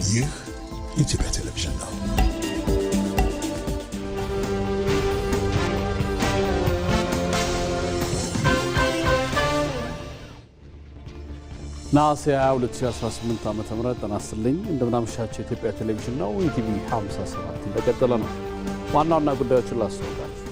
ይህ ኢትዮጵያ ቴሌቪዥን ነው። ናሴ 2018 ዓመተ ምህረት ተናስልኝ እንደምናመሻቸው ኢትዮጵያ ቴሌቪዥን ነው። ኢቲቪ 57 እንደቀጠለ ነው። ዋና ዋና ጉዳዮችን ላስታውቃችሁ።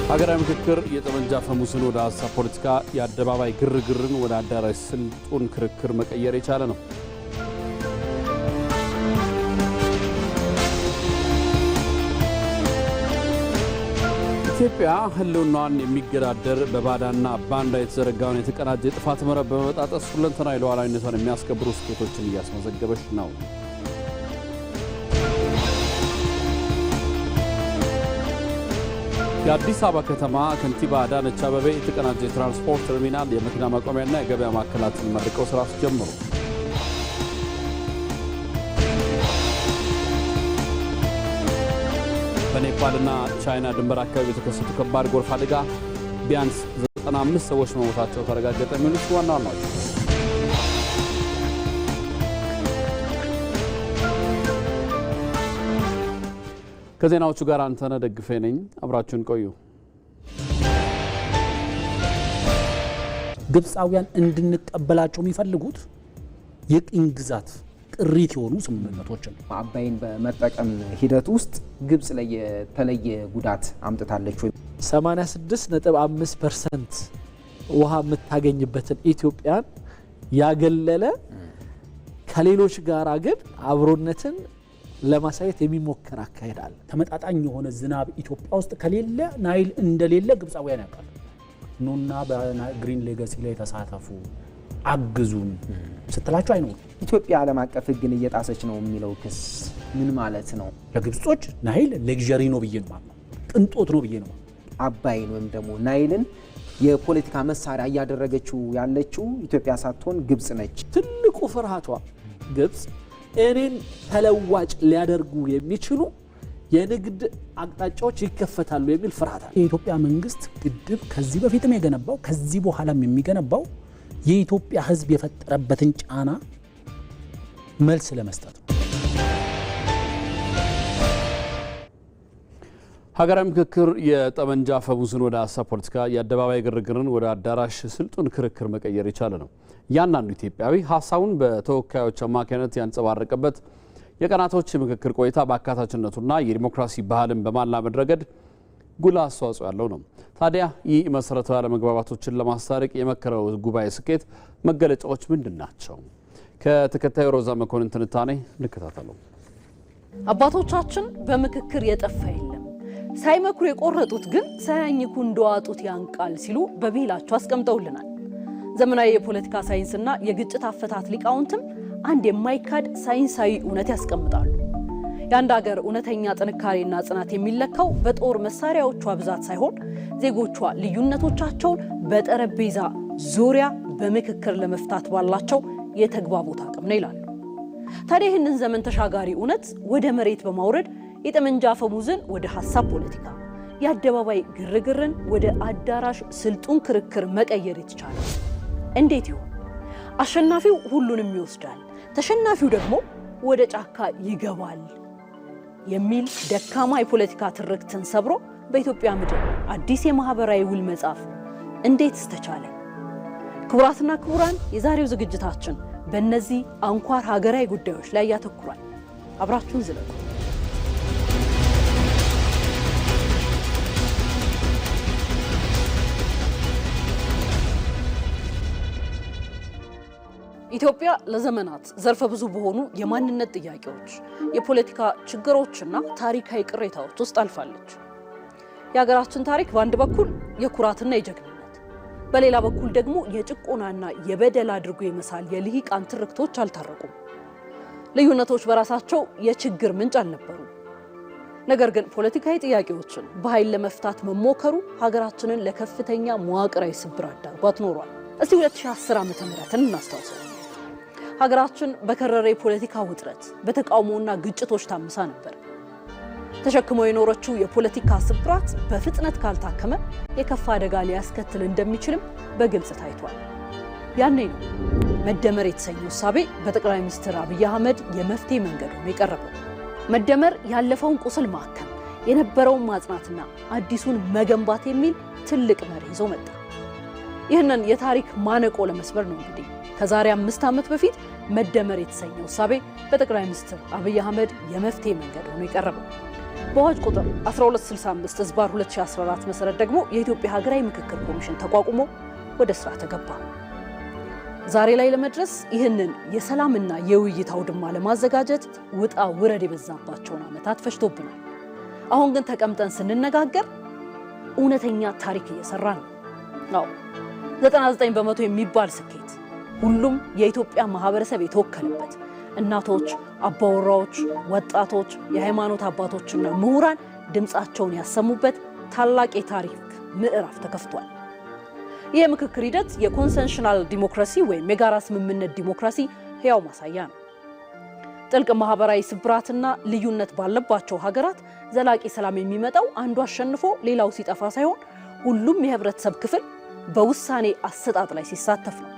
ሀገራዊ ምክክር የጠመንጃ አፈሙዝን ወደ ሀሳብ ፖለቲካ፣ የአደባባይ ግርግርን ወደ አዳራሽ ስልጡን ክርክር መቀየር የቻለ ነው። ኢትዮጵያ ህልውናዋን የሚገዳደር በባዳና ባንዳ የተዘረጋውን የተቀናጀ የጥፋት መረብ በመጣጠስ ሁለንተናዊ ሉዓላዊነቷን የሚያስከብሩ ስኬቶችን እያስመዘገበች ነው። የአዲስ አበባ ከተማ ከንቲባ አዳነች አቤቤ የተቀናጀ የትራንስፖርት ተርሚናል፣ የመኪና ማቆሚያና የገበያ ማዕከላትን መርቀው ስራ አስጀመሩ። በኔፓልና ቻይና ድንበር አካባቢ የተከሰቱ ከባድ ጎርፍ አደጋ ቢያንስ 95 ሰዎች መሞታቸው ተረጋገጠ። የሚሉት ዋና ዋናዎቹ። ከዜናዎቹ ጋር አንተነህ ደግፌ ነኝ። አብራችሁን ቆዩ። ግብፃውያን እንድንቀበላቸው የሚፈልጉት የቅኝ ግዛት ቅሪት የሆኑ ስምምነቶችን አባይን በመጠቀም ሂደት ውስጥ ግብፅ ላይ የተለየ ጉዳት አምጥታለች ወይ? 86.5% ውሃ የምታገኝበትን ኢትዮጵያን ያገለለ ከሌሎች ጋር ግን አብሮነትን ለማሳየት የሚሞከር አካሄድ አለ። ተመጣጣኝ የሆነ ዝናብ ኢትዮጵያ ውስጥ ከሌለ ናይል እንደሌለ ግብፃውያን ያውቃሉ። ኑና በግሪን ሌጋሲ ላይ ተሳተፉ፣ አግዙን ስትላቸው አይኖር። ኢትዮጵያ ዓለም አቀፍ ሕግን እየጣሰች ነው የሚለው ክስ ምን ማለት ነው? ለግብጾች ናይል ሌግዠሪ ነው ብዬ ነው ማለት ነው፣ ቅንጦት ነው ብዬ ነው። አባይን ወይም ደግሞ ናይልን የፖለቲካ መሳሪያ እያደረገችው ያለችው ኢትዮጵያ ሳትሆን ግብፅ ነች። ትልቁ ፍርሃቷ ግብፅ እኔን ተለዋጭ ሊያደርጉ የሚችሉ የንግድ አቅጣጫዎች ይከፈታሉ የሚል ፍርሃት አለ። የኢትዮጵያ መንግስት ግድብ ከዚህ በፊትም የገነባው ከዚህ በኋላም የሚገነባው የኢትዮጵያ ሕዝብ የፈጠረበትን ጫና መልስ ለመስጠት ነው። ሀገራዊ ምክክር የጠመንጃ አፈሙዝን ወደ ሀሳብ ፖለቲካ፣ የአደባባይ ግርግርን ወደ አዳራሽ ስልጡን ክርክር መቀየር የቻለ ነው። እያንዳንዱ ኢትዮጵያዊ ሀሳቡን በተወካዮች አማካኝነት ያንጸባረቀበት የቀናቶች ምክክር ቆይታ በአካታችነቱና የዲሞክራሲ ባህልን በማላመድ ረገድ ጉልህ አስተዋጽኦ ያለው ነው። ታዲያ ይህ መሰረታዊ አለመግባባቶችን ለማስታረቅ የመከረው ጉባኤ ስኬት መገለጫዎች ምንድን ናቸው? ከተከታዩ ሮዛ መኮንን ትንታኔ እንከታተለው። አባቶቻችን በምክክር የጠፋ የለም፣ ሳይመክሩ የቆረጡት ግን ሳያኝኩ እንደዋጡት ያንቃል ሲሉ በብሂላቸው አስቀምጠውልናል። ዘመናዊ የፖለቲካ ሳይንስና የግጭት አፈታት ሊቃውንትም አንድ የማይካድ ሳይንሳዊ እውነት ያስቀምጣሉ። የአንድ ሀገር እውነተኛ ጥንካሬና ጽናት የሚለካው በጦር መሳሪያዎቿ ብዛት ሳይሆን ዜጎቿ ልዩነቶቻቸውን በጠረጴዛ ዙሪያ በምክክር ለመፍታት ባላቸው የተግባቦት አቅም ነው ይላሉ። ታዲያ ይህንን ዘመን ተሻጋሪ እውነት ወደ መሬት በማውረድ የጠመንጃ አፈሙዝን ወደ ሀሳብ ፖለቲካ፣ የአደባባይ ግርግርን ወደ አዳራሽ ስልጡን ክርክር መቀየር የተቻለ እንዴት ይሆን? አሸናፊው ሁሉንም ይወስዳል፣ ተሸናፊው ደግሞ ወደ ጫካ ይገባል የሚል ደካማ የፖለቲካ ትርክትን ሰብሮ በኢትዮጵያ ምድር አዲስ የማህበራዊ ውል መጻፍ እንዴት ተቻለ? ክቡራትና ክቡራን፣ የዛሬው ዝግጅታችን በእነዚህ አንኳር ሀገራዊ ጉዳዮች ላይ ያተኩራል። አብራችሁን ዝለቁ። ኢትዮጵያ ለዘመናት ዘርፈ ብዙ በሆኑ የማንነት ጥያቄዎች፣ የፖለቲካ ችግሮችና ታሪካዊ ቅሬታዎች ውስጥ አልፋለች። የሀገራችን ታሪክ በአንድ በኩል የኩራትና የጀግንነት፣ በሌላ በኩል ደግሞ የጭቆናና የበደል አድርጎ የመሳል የልሂቃን ትርክቶች አልታረቁም። ልዩነቶች በራሳቸው የችግር ምንጭ አልነበሩ። ነገር ግን ፖለቲካዊ ጥያቄዎችን በኃይል ለመፍታት መሞከሩ ሀገራችንን ለከፍተኛ መዋቅራዊ ስብራት ዳርጓት ኖሯል። እስቲ 2010 ዓ.ም እናስታውሰው። ሀገራችን በከረረ የፖለቲካ ውጥረት፣ በተቃውሞና ግጭቶች ታምሳ ነበር። ተሸክመው የኖረችው የፖለቲካ ስብራት በፍጥነት ካልታከመ የከፋ አደጋ ሊያስከትል እንደሚችልም በግልጽ ታይቷል። ያኔ ነው መደመር የተሰኘው እሳቤ በጠቅላይ ሚኒስትር አብይ አህመድ የመፍትሄ መንገድ ሆኖ የቀረበው። መደመር ያለፈውን ቁስል ማከም፣ የነበረውን ማጽናትና አዲሱን መገንባት የሚል ትልቅ መሪ ይዞ መጣ። ይህንን የታሪክ ማነቆ ለመስበር ነው እንግዲህ ከዛሬ 5 ዓመት በፊት መደመር የተሰኘው እሳቤ በጠቅላይ ሚኒስትር አብይ አህመድ የመፍትሄ መንገድ ሆኖ የቀረበው። በአዋጅ ቁጥር 1265/2014 መሰረት ደግሞ የኢትዮጵያ ሀገራዊ ምክክር ኮሚሽን ተቋቁሞ ወደ ስራ ተገባ። ዛሬ ላይ ለመድረስ ይህንን የሰላምና የውይይት አውድማ ለማዘጋጀት ውጣ ውረድ የበዛባቸውን ዓመታት ፈጅቶብናል። አሁን ግን ተቀምጠን ስንነጋገር እውነተኛ ታሪክ እየሰራን ነው። 99 በመቶ የሚባል ስኬት፣ ሁሉም የኢትዮጵያ ማህበረሰብ የተወከለበት፣ እናቶች፣ አባወራዎች፣ ወጣቶች፣ የሃይማኖት አባቶችና ምሁራን ድምጻቸውን ያሰሙበት ታላቅ የታሪክ ምዕራፍ ተከፍቷል። ይህ ምክክር ሂደት የኮንሰንሽናል ዲሞክራሲ ወይም የጋራ ስምምነት ዲሞክራሲ ህያው ማሳያ ነው። ጥልቅ ማህበራዊ ስብራትና ልዩነት ባለባቸው ሀገራት ዘላቂ ሰላም የሚመጣው አንዱ አሸንፎ ሌላው ሲጠፋ ሳይሆን ሁሉም የህብረተሰብ ክፍል በውሳኔ አሰጣጥ ላይ ሲሳተፍ ነው።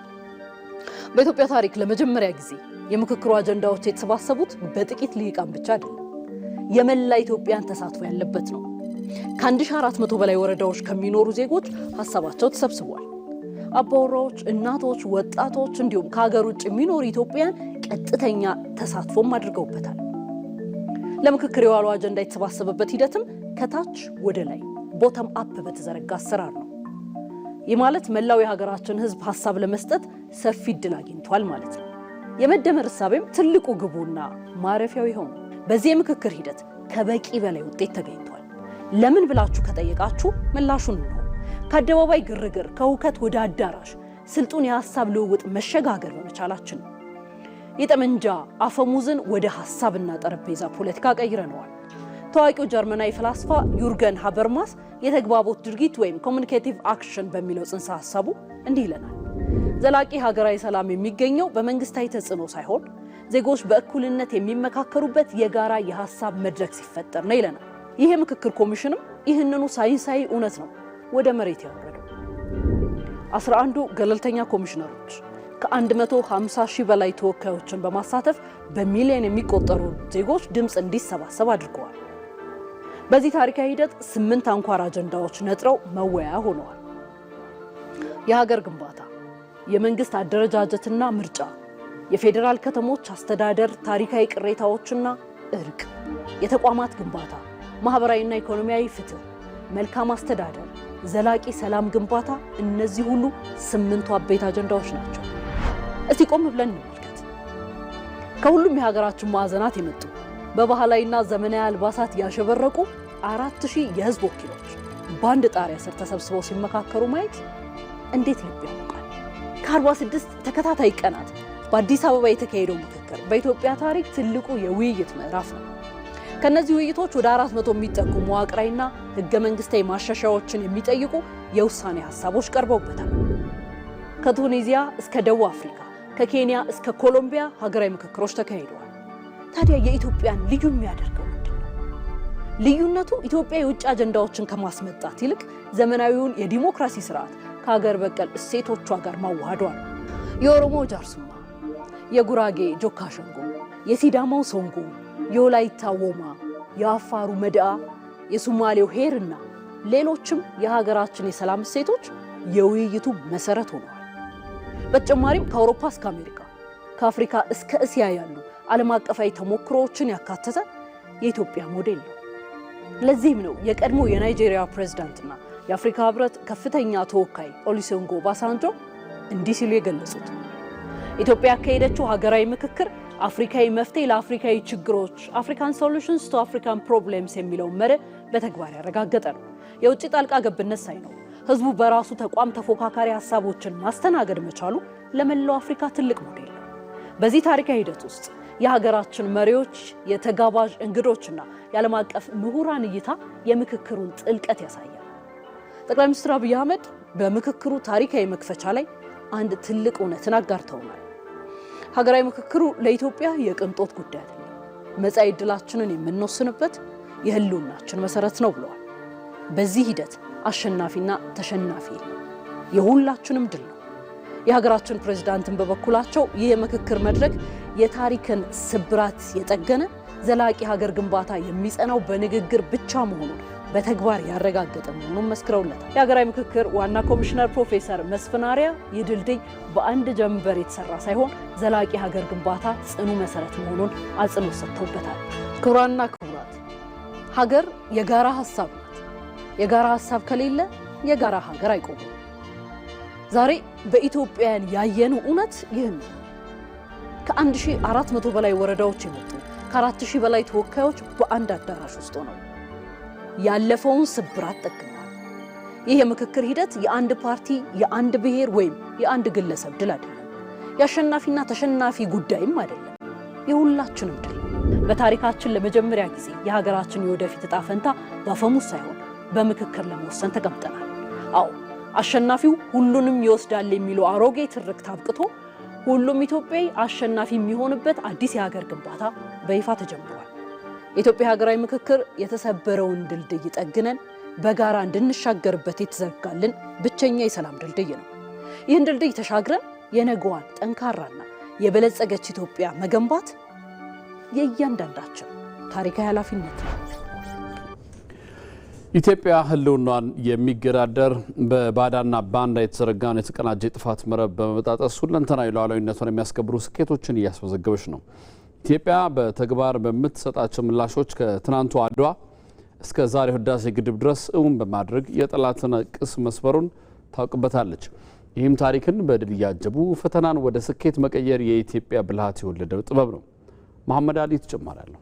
በኢትዮጵያ ታሪክ ለመጀመሪያ ጊዜ የምክክሩ አጀንዳዎች የተሰባሰቡት በጥቂት ልሂቃን ብቻ አይደለም፣ የመላ ኢትዮጵያን ተሳትፎ ያለበት ነው። ከ1400 በላይ ወረዳዎች ከሚኖሩ ዜጎች ሀሳባቸው ተሰብስቧል። አባወራዎች፣ እናቶች፣ ወጣቶች እንዲሁም ከሀገር ውጭ የሚኖሩ ኢትዮጵያን ቀጥተኛ ተሳትፎም አድርገውበታል። ለምክክር የዋለው አጀንዳ የተሰባሰበበት ሂደትም ከታች ወደ ላይ ቦተም አፕ በተዘረጋ አሰራር ነው። ይህ ማለት መላው የሀገራችን ህዝብ ሀሳብ ለመስጠት ሰፊ እድል አግኝቷል ማለት ነው። የመደመር እሳቤም ትልቁ ግቡና ማረፊያው ይሆን። በዚህ የምክክር ሂደት ከበቂ በላይ ውጤት ተገኝቷል። ለምን ብላችሁ ከጠየቃችሁ ምላሹን ነው። ከአደባባይ ግርግር፣ ከሁከት ወደ አዳራሽ ስልጡን የሀሳብ ልውውጥ መሸጋገር በመቻላችን ነው። የጠመንጃ አፈሙዝን ወደ ሀሳብና ጠረጴዛ ፖለቲካ ቀይረነዋል። ታዋቂው ጀርመናዊ ፈላስፋ ዩርገን ሃበርማስ የተግባቦት ድርጊት ወይም ኮሚኒኬቲቭ አክሽን በሚለው ጽንሰ ሀሳቡ እንዲህ ይለናል። ዘላቂ ሀገራዊ ሰላም የሚገኘው በመንግስታዊ ተጽዕኖ ሳይሆን ዜጎች በእኩልነት የሚመካከሩበት የጋራ የሀሳብ መድረክ ሲፈጠር ነው ይለናል። ይሄ ምክክር ኮሚሽንም ይህንኑ ሳይንሳዊ እውነት ነው ወደ መሬት ያወረደው። 11ዱ ገለልተኛ ኮሚሽነሮች ከ150 ሺህ በላይ ተወካዮችን በማሳተፍ በሚሊዮን የሚቆጠሩ ዜጎች ድምፅ እንዲሰባሰብ አድርገዋል። በዚህ ታሪካዊ ሂደት 8 አንኳር አጀንዳዎች ነጥረው መወያያ ሆነዋል። የሀገር ግንባታ፣ የመንግስት አደረጃጀትና ምርጫ፣ የፌዴራል ከተሞች አስተዳደር፣ ታሪካዊ ቅሬታዎችና እርቅ፣ የተቋማት ግንባታ፣ ማህበራዊና ኢኮኖሚያዊ ፍትህ፣ መልካም አስተዳደር፣ ዘላቂ ሰላም ግንባታ፣ እነዚህ ሁሉ 8ቱ አበይት አጀንዳዎች ናቸው። እስቲ ቆም ብለን እንመልከት። ከሁሉም የሀገራችን ማዕዘናት የመጡ በባህላዊና ዘመናዊ አልባሳት ያሸበረቁ 4000 የህዝብ ወኪሎች በአንድ ጣሪያ ስር ተሰብስበው ሲመካከሩ ማየት እንዴት ልብ ያውቃል። ከ46 ተከታታይ ቀናት በአዲስ አበባ የተካሄደው ምክክር በኢትዮጵያ ታሪክ ትልቁ የውይይት ምዕራፍ ነው። ከነዚህ ውይይቶች ወደ 400 የሚጠጉ መዋቅራዊና ህገ መንግስታዊ ማሻሻያዎችን የሚጠይቁ የውሳኔ ሀሳቦች ቀርበውበታል። ከቱኒዚያ እስከ ደቡብ አፍሪካ፣ ከኬንያ እስከ ኮሎምቢያ ሀገራዊ ምክክሮች ተካሂደዋል። ታዲያ የኢትዮጵያን ልዩ የሚያደርገው ምንድን ነው? ልዩነቱ ኢትዮጵያ የውጭ አጀንዳዎችን ከማስመጣት ይልቅ ዘመናዊውን የዲሞክራሲ ስርዓት ከሀገር በቀል እሴቶቿ ጋር ማዋሃዷ ነው። የኦሮሞ ጃርሱማ፣ የጉራጌ ጆካ ሸንጎ፣ የሲዳማው ሶንጎ፣ የወላይታ ወማ፣ የአፋሩ መድአ፣ የሶማሌው ሄርና ሌሎችም የሀገራችን የሰላም እሴቶች የውይይቱ መሰረት ሆነዋል። በተጨማሪም ከአውሮፓ እስከ አሜሪካ፣ ከአፍሪካ እስከ እስያ ያሉ ዓለም አቀፋዊ ተሞክሮዎችን ያካተተ የኢትዮጵያ ሞዴል ነው። ለዚህም ነው የቀድሞ የናይጄሪያ ፕሬዝዳንትና የአፍሪካ ህብረት ከፍተኛ ተወካይ ኦሉሴጉን ኦባሳንጆ እንዲህ ሲሉ የገለጹት። ኢትዮጵያ ያካሄደችው ሀገራዊ ምክክር አፍሪካዊ መፍትሄ ለአፍሪካዊ ችግሮች፣ አፍሪካን ሶሉሽንስ ቱ አፍሪካን ፕሮብሌምስ የሚለውን መርህ በተግባር ያረጋገጠ ነው። የውጭ ጣልቃ ገብነት ሳይኖር ህዝቡ በራሱ ተቋም ተፎካካሪ ሀሳቦችን ማስተናገድ መቻሉ ለመላው አፍሪካ ትልቅ ሞዴል ነው። በዚህ ታሪካዊ ሂደት ውስጥ የሀገራችን መሪዎች፣ የተጋባዥ እንግዶችና የዓለም አቀፍ ምሁራን እይታ የምክክሩን ጥልቀት ያሳያል። ጠቅላይ ሚኒስትር አብይ አህመድ በምክክሩ ታሪካዊ መክፈቻ ላይ አንድ ትልቅ እውነትን አጋርተውናል። ሀገራዊ ምክክሩ ለኢትዮጵያ የቅንጦት ጉዳይ አይደለም። መጻኢ ዕድላችንን የምንወስንበት፣ የህልውናችን መሰረት ነው ብለዋል። በዚህ ሂደት አሸናፊና ተሸናፊ የሁላችንም ድል ነው። የሀገራችን ፕሬዝዳንትን በበኩላቸው ይህ የምክክር መድረክ የታሪክን ስብራት የጠገነ ዘላቂ ሀገር ግንባታ የሚጸናው በንግግር ብቻ መሆኑን በተግባር ያረጋገጠ መሆኑን መስክረውለታል። የሀገራዊ ምክክር ዋና ኮሚሽነር ፕሮፌሰር መስፍን አርአያ ይህ ድልድይ በአንድ ጀንበር የተሰራ ሳይሆን ዘላቂ ሀገር ግንባታ ጽኑ መሰረት መሆኑን አጽንኦት ሰጥተውበታል። ክቡራንና ክቡራት፣ ሀገር የጋራ ሀሳብ ናት። የጋራ ሀሳብ ከሌለ የጋራ ሀገር አይቆምም። ዛሬ በኢትዮጵያውያን ያየነው እውነት ይህን ነው። ከ1400 በላይ ወረዳዎች የመጡ ከ4000 በላይ ተወካዮች በአንድ አዳራሽ ውስጥ ሆነው ያለፈውን ስብራት ጠግነዋል። ይህ የምክክር ሂደት የአንድ ፓርቲ፣ የአንድ ብሔር ወይም የአንድ ግለሰብ ድል አይደለም። የአሸናፊና ተሸናፊ ጉዳይም አይደለም። የሁላችንም ድል። በታሪካችን ለመጀመሪያ ጊዜ የሀገራችን የወደፊት ዕጣ ፈንታ በአፈሙዝ ሳይሆን በምክክር ለመወሰን ተቀምጠናል። አዎ አሸናፊው ሁሉንም ይወስዳል የሚለው አሮጌ ትርክት አብቅቶ ሁሉም ኢትዮጵያዊ አሸናፊ የሚሆንበት አዲስ የሀገር ግንባታ በይፋ ተጀምሯል። የኢትዮጵያ ሀገራዊ ምክክር የተሰበረውን ድልድይ ጠግነን በጋራ እንድንሻገርበት የተዘጋልን ብቸኛ የሰላም ድልድይ ነው። ይህን ድልድይ ተሻግረን የነገዋን ጠንካራና የበለጸገች ኢትዮጵያ መገንባት የእያንዳንዳችን ታሪካዊ ኃላፊነት ነው። ኢትዮጵያ ህልውናን የሚገዳደር በባዳና ባንዳ የተዘረጋውን የተቀናጀ ጥፋት መረብ በመበጣጠስ ሁለንተናዊ ሉዓላዊነቷን የሚያስከብሩ ስኬቶችን እያስመዘገበች ነው። ኢትዮጵያ በተግባር በምትሰጣቸው ምላሾች ከትናንቱ አድዋ እስከ ዛሬው ህዳሴ ግድብ ድረስ እውን በማድረግ የጠላትን ቅስ መስበሩን ታውቅበታለች። ይህም ታሪክን በድል እያጀቡ ፈተናን ወደ ስኬት መቀየር የኢትዮጵያ ብልሃት የወለደው ጥበብ ነው። መሐመድ አሊ ተጨማሪ አለው።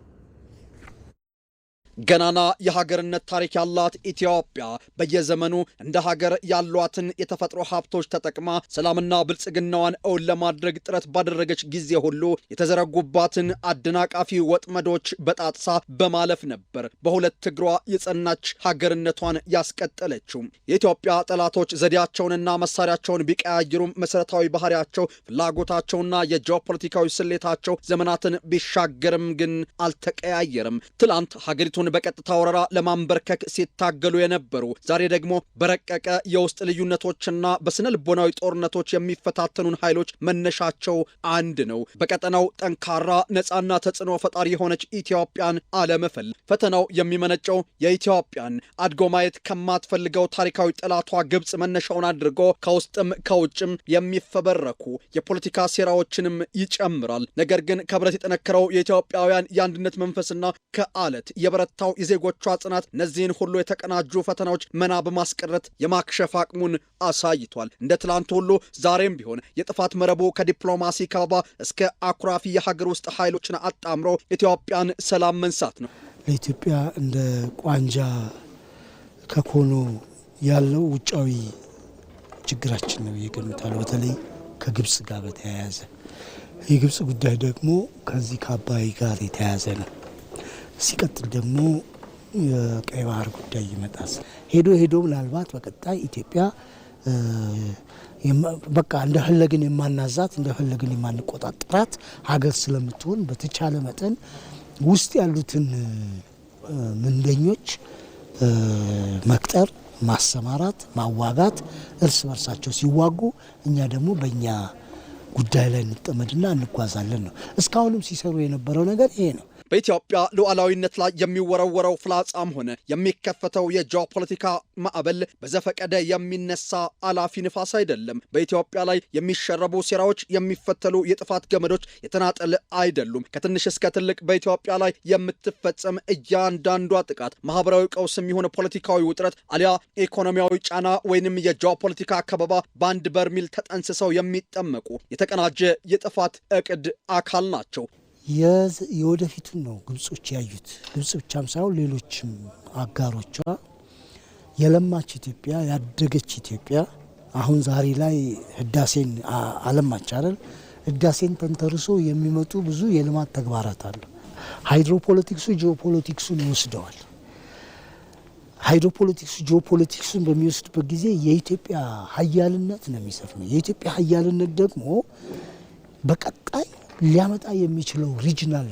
ገናና የሀገርነት ታሪክ ያላት ኢትዮጵያ በየዘመኑ እንደ ሀገር ያሏትን የተፈጥሮ ሀብቶች ተጠቅማ ሰላምና ብልጽግናዋን እውን ለማድረግ ጥረት ባደረገች ጊዜ ሁሉ የተዘረጉባትን አደናቃፊ ወጥመዶች በጣጥሳ በማለፍ ነበር በሁለት እግሯ የጸናች ሀገርነቷን ያስቀጠለችው። የኢትዮጵያ ጠላቶች ዘዴያቸውንና መሳሪያቸውን ቢቀያይሩም መሰረታዊ ባህሪያቸው፣ ፍላጎታቸውና የጂኦፖለቲካዊ ስሌታቸው ዘመናትን ቢሻገርም ግን አልተቀያየርም። ትላንት ሀገሪቱን በቀጥታ ወረራ ለማንበርከክ ሲታገሉ የነበሩ ዛሬ ደግሞ በረቀቀ የውስጥ ልዩነቶችና በስነ ልቦናዊ ጦርነቶች የሚፈታተኑን ኃይሎች መነሻቸው አንድ ነው። በቀጠናው ጠንካራ ነፃና ተጽዕኖ ፈጣሪ የሆነች ኢትዮጵያን አለመፈል። ፈተናው የሚመነጨው የኢትዮጵያን አድጎ ማየት ከማትፈልገው ታሪካዊ ጠላቷ ግብጽ መነሻውን አድርጎ ከውስጥም ከውጭም የሚፈበረኩ የፖለቲካ ሴራዎችንም ይጨምራል። ነገር ግን ከብረት የጠነከረው የኢትዮጵያውያን የአንድነት መንፈስና ከአለት የበረታው የዜጎቿ ጽናት እነዚህን ሁሉ የተቀናጁ ፈተናዎች መና በማስቀረት የማክሸፍ አቅሙን አሳይቷል። እንደ ትላንቱ ሁሉ ዛሬም ቢሆን የጥፋት መረቡ ከዲፕሎማሲ ከበባ እስከ አኩራፊ የሀገር ውስጥ ኃይሎችን አጣምሮ ኢትዮጵያን ሰላም መንሳት ነው። ለኢትዮጵያ እንደ ቋንጃ ከኮኖ ያለው ውጫዊ ችግራችን ነው ይገምታል። በተለይ ከግብጽ ጋር በተያያዘ የግብጽ ጉዳይ ደግሞ ከዚህ ከአባይ ጋር የተያያዘ ነው። ሲቀጥል ደግሞ የቀይ ባህር ጉዳይ ይመጣል። ሄዶ ምናልባት በቀጣይ ኢትዮጵያ በቃ እንደፈለግን የማናዛት እንደፈለግን የማንቆጣጠራት ሀገር ስለምትሆን በተቻለ መጠን ውስጥ ያሉትን ምንደኞች መቅጠር፣ ማሰማራት፣ ማዋጋት፣ እርስ በርሳቸው ሲዋጉ እኛ ደግሞ በእኛ ጉዳይ ላይ እንጠመድና እንጓዛለን ነው። እስካሁንም ሲሰሩ የነበረው ነገር ይሄ ነው። በኢትዮጵያ ሉዓላዊነት ላይ የሚወረወረው ፍላጻም ሆነ የሚከፈተው የጂኦፖለቲካ ማዕበል በዘፈቀደ የሚነሳ አላፊ ንፋስ አይደለም። በኢትዮጵያ ላይ የሚሸረቡ ሴራዎች፣ የሚፈተሉ የጥፋት ገመዶች የተናጠል አይደሉም። ከትንሽ እስከ ትልቅ በኢትዮጵያ ላይ የምትፈጸም እያንዳንዷ ጥቃት ማህበራዊ ቀውስም የሆነ ፖለቲካዊ ውጥረት አሊያ ኢኮኖሚያዊ ጫና ወይንም የጂኦፖለቲካ ከበባ በአንድ በርሚል ተጠንስሰው የሚጠመቁ የተቀናጀ የጥፋት እቅድ አካል ናቸው። የወደፊቱን ነው ግብጾች ያዩት። ግብጽ ብቻም ሳይሆን ሌሎችም አጋሮቿ የለማች ኢትዮጵያ፣ ያደገች ኢትዮጵያ አሁን ዛሬ ላይ ህዳሴን አለማች አይደል? ህዳሴን ተንተርሶ የሚመጡ ብዙ የልማት ተግባራት አሉ። ሃይድሮፖለቲክሱ ጂኦፖለቲክሱን ይወስደዋል። ሃይድሮፖለቲክሱ ጂኦፖለቲክሱን በሚወስድበት ጊዜ የኢትዮጵያ ሀያልነት ነው የሚሰፍነው። የኢትዮጵያ ሀያልነት ደግሞ በቀጣይ ሊያመጣ የሚችለው ሪጅናል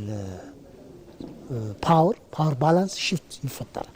ፓወር ባላንስ ሽፍት ይፈጠራል።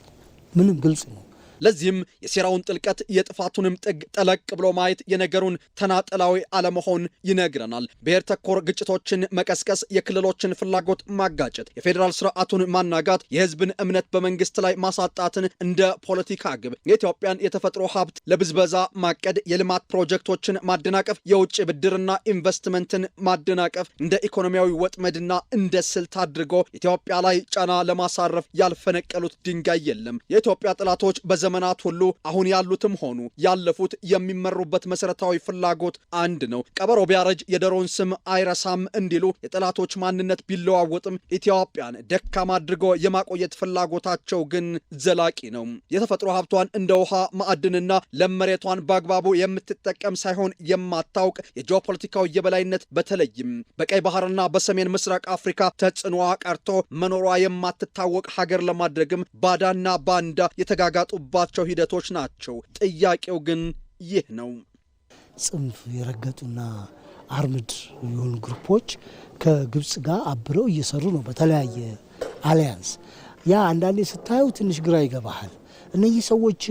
ምንም ግልጽ ነው። ለዚህም የሴራውን ጥልቀት የጥፋቱንም ጥግ ጠለቅ ብሎ ማየት የነገሩን ተናጠላዊ አለመሆን ይነግረናል። ብሔር ተኮር ግጭቶችን መቀስቀስ፣ የክልሎችን ፍላጎት ማጋጨት፣ የፌዴራል ስርዓቱን ማናጋት፣ የህዝብን እምነት በመንግስት ላይ ማሳጣትን እንደ ፖለቲካ ግብ የኢትዮጵያን የተፈጥሮ ሀብት ለብዝበዛ ማቀድ፣ የልማት ፕሮጀክቶችን ማደናቀፍ፣ የውጭ ብድርና ኢንቨስትመንትን ማደናቀፍ እንደ ኢኮኖሚያዊ ወጥመድና እንደ ስልት አድርጎ ኢትዮጵያ ላይ ጫና ለማሳረፍ ያልፈነቀሉት ድንጋይ የለም። የኢትዮጵያ ጠላቶች ዘመናት ሁሉ አሁን ያሉትም ሆኑ ያለፉት የሚመሩበት መሰረታዊ ፍላጎት አንድ ነው። ቀበሮ ቢያረጅ የዶሮውን ስም አይረሳም እንዲሉ የጠላቶች ማንነት ቢለዋወጥም ኢትዮጵያን ደካማ አድርጎ የማቆየት ፍላጎታቸው ግን ዘላቂ ነው። የተፈጥሮ ሀብቷን እንደ ውሃ፣ ማዕድንና ለም መሬቷን በአግባቡ የምትጠቀም ሳይሆን የማታውቅ የጂኦፖለቲካዊ የበላይነት በተለይም በቀይ ባህርና በሰሜን ምስራቅ አፍሪካ ተጽዕኖዋ ቀርቶ መኖሯ የማትታወቅ ሀገር ለማድረግም ባዳና ባንዳ የተጋጋጡ ባቸው ሂደቶች ናቸው። ጥያቄው ግን ይህ ነው። ጽንፍ የረገጡና አርምድ የሆኑ ግሩፖች ከግብጽ ጋር አብረው እየሰሩ ነው በተለያየ አሊያንስ። ያ አንዳንዴ ስታየው ትንሽ ግራ ይገባሃል። እነዚህ ሰዎች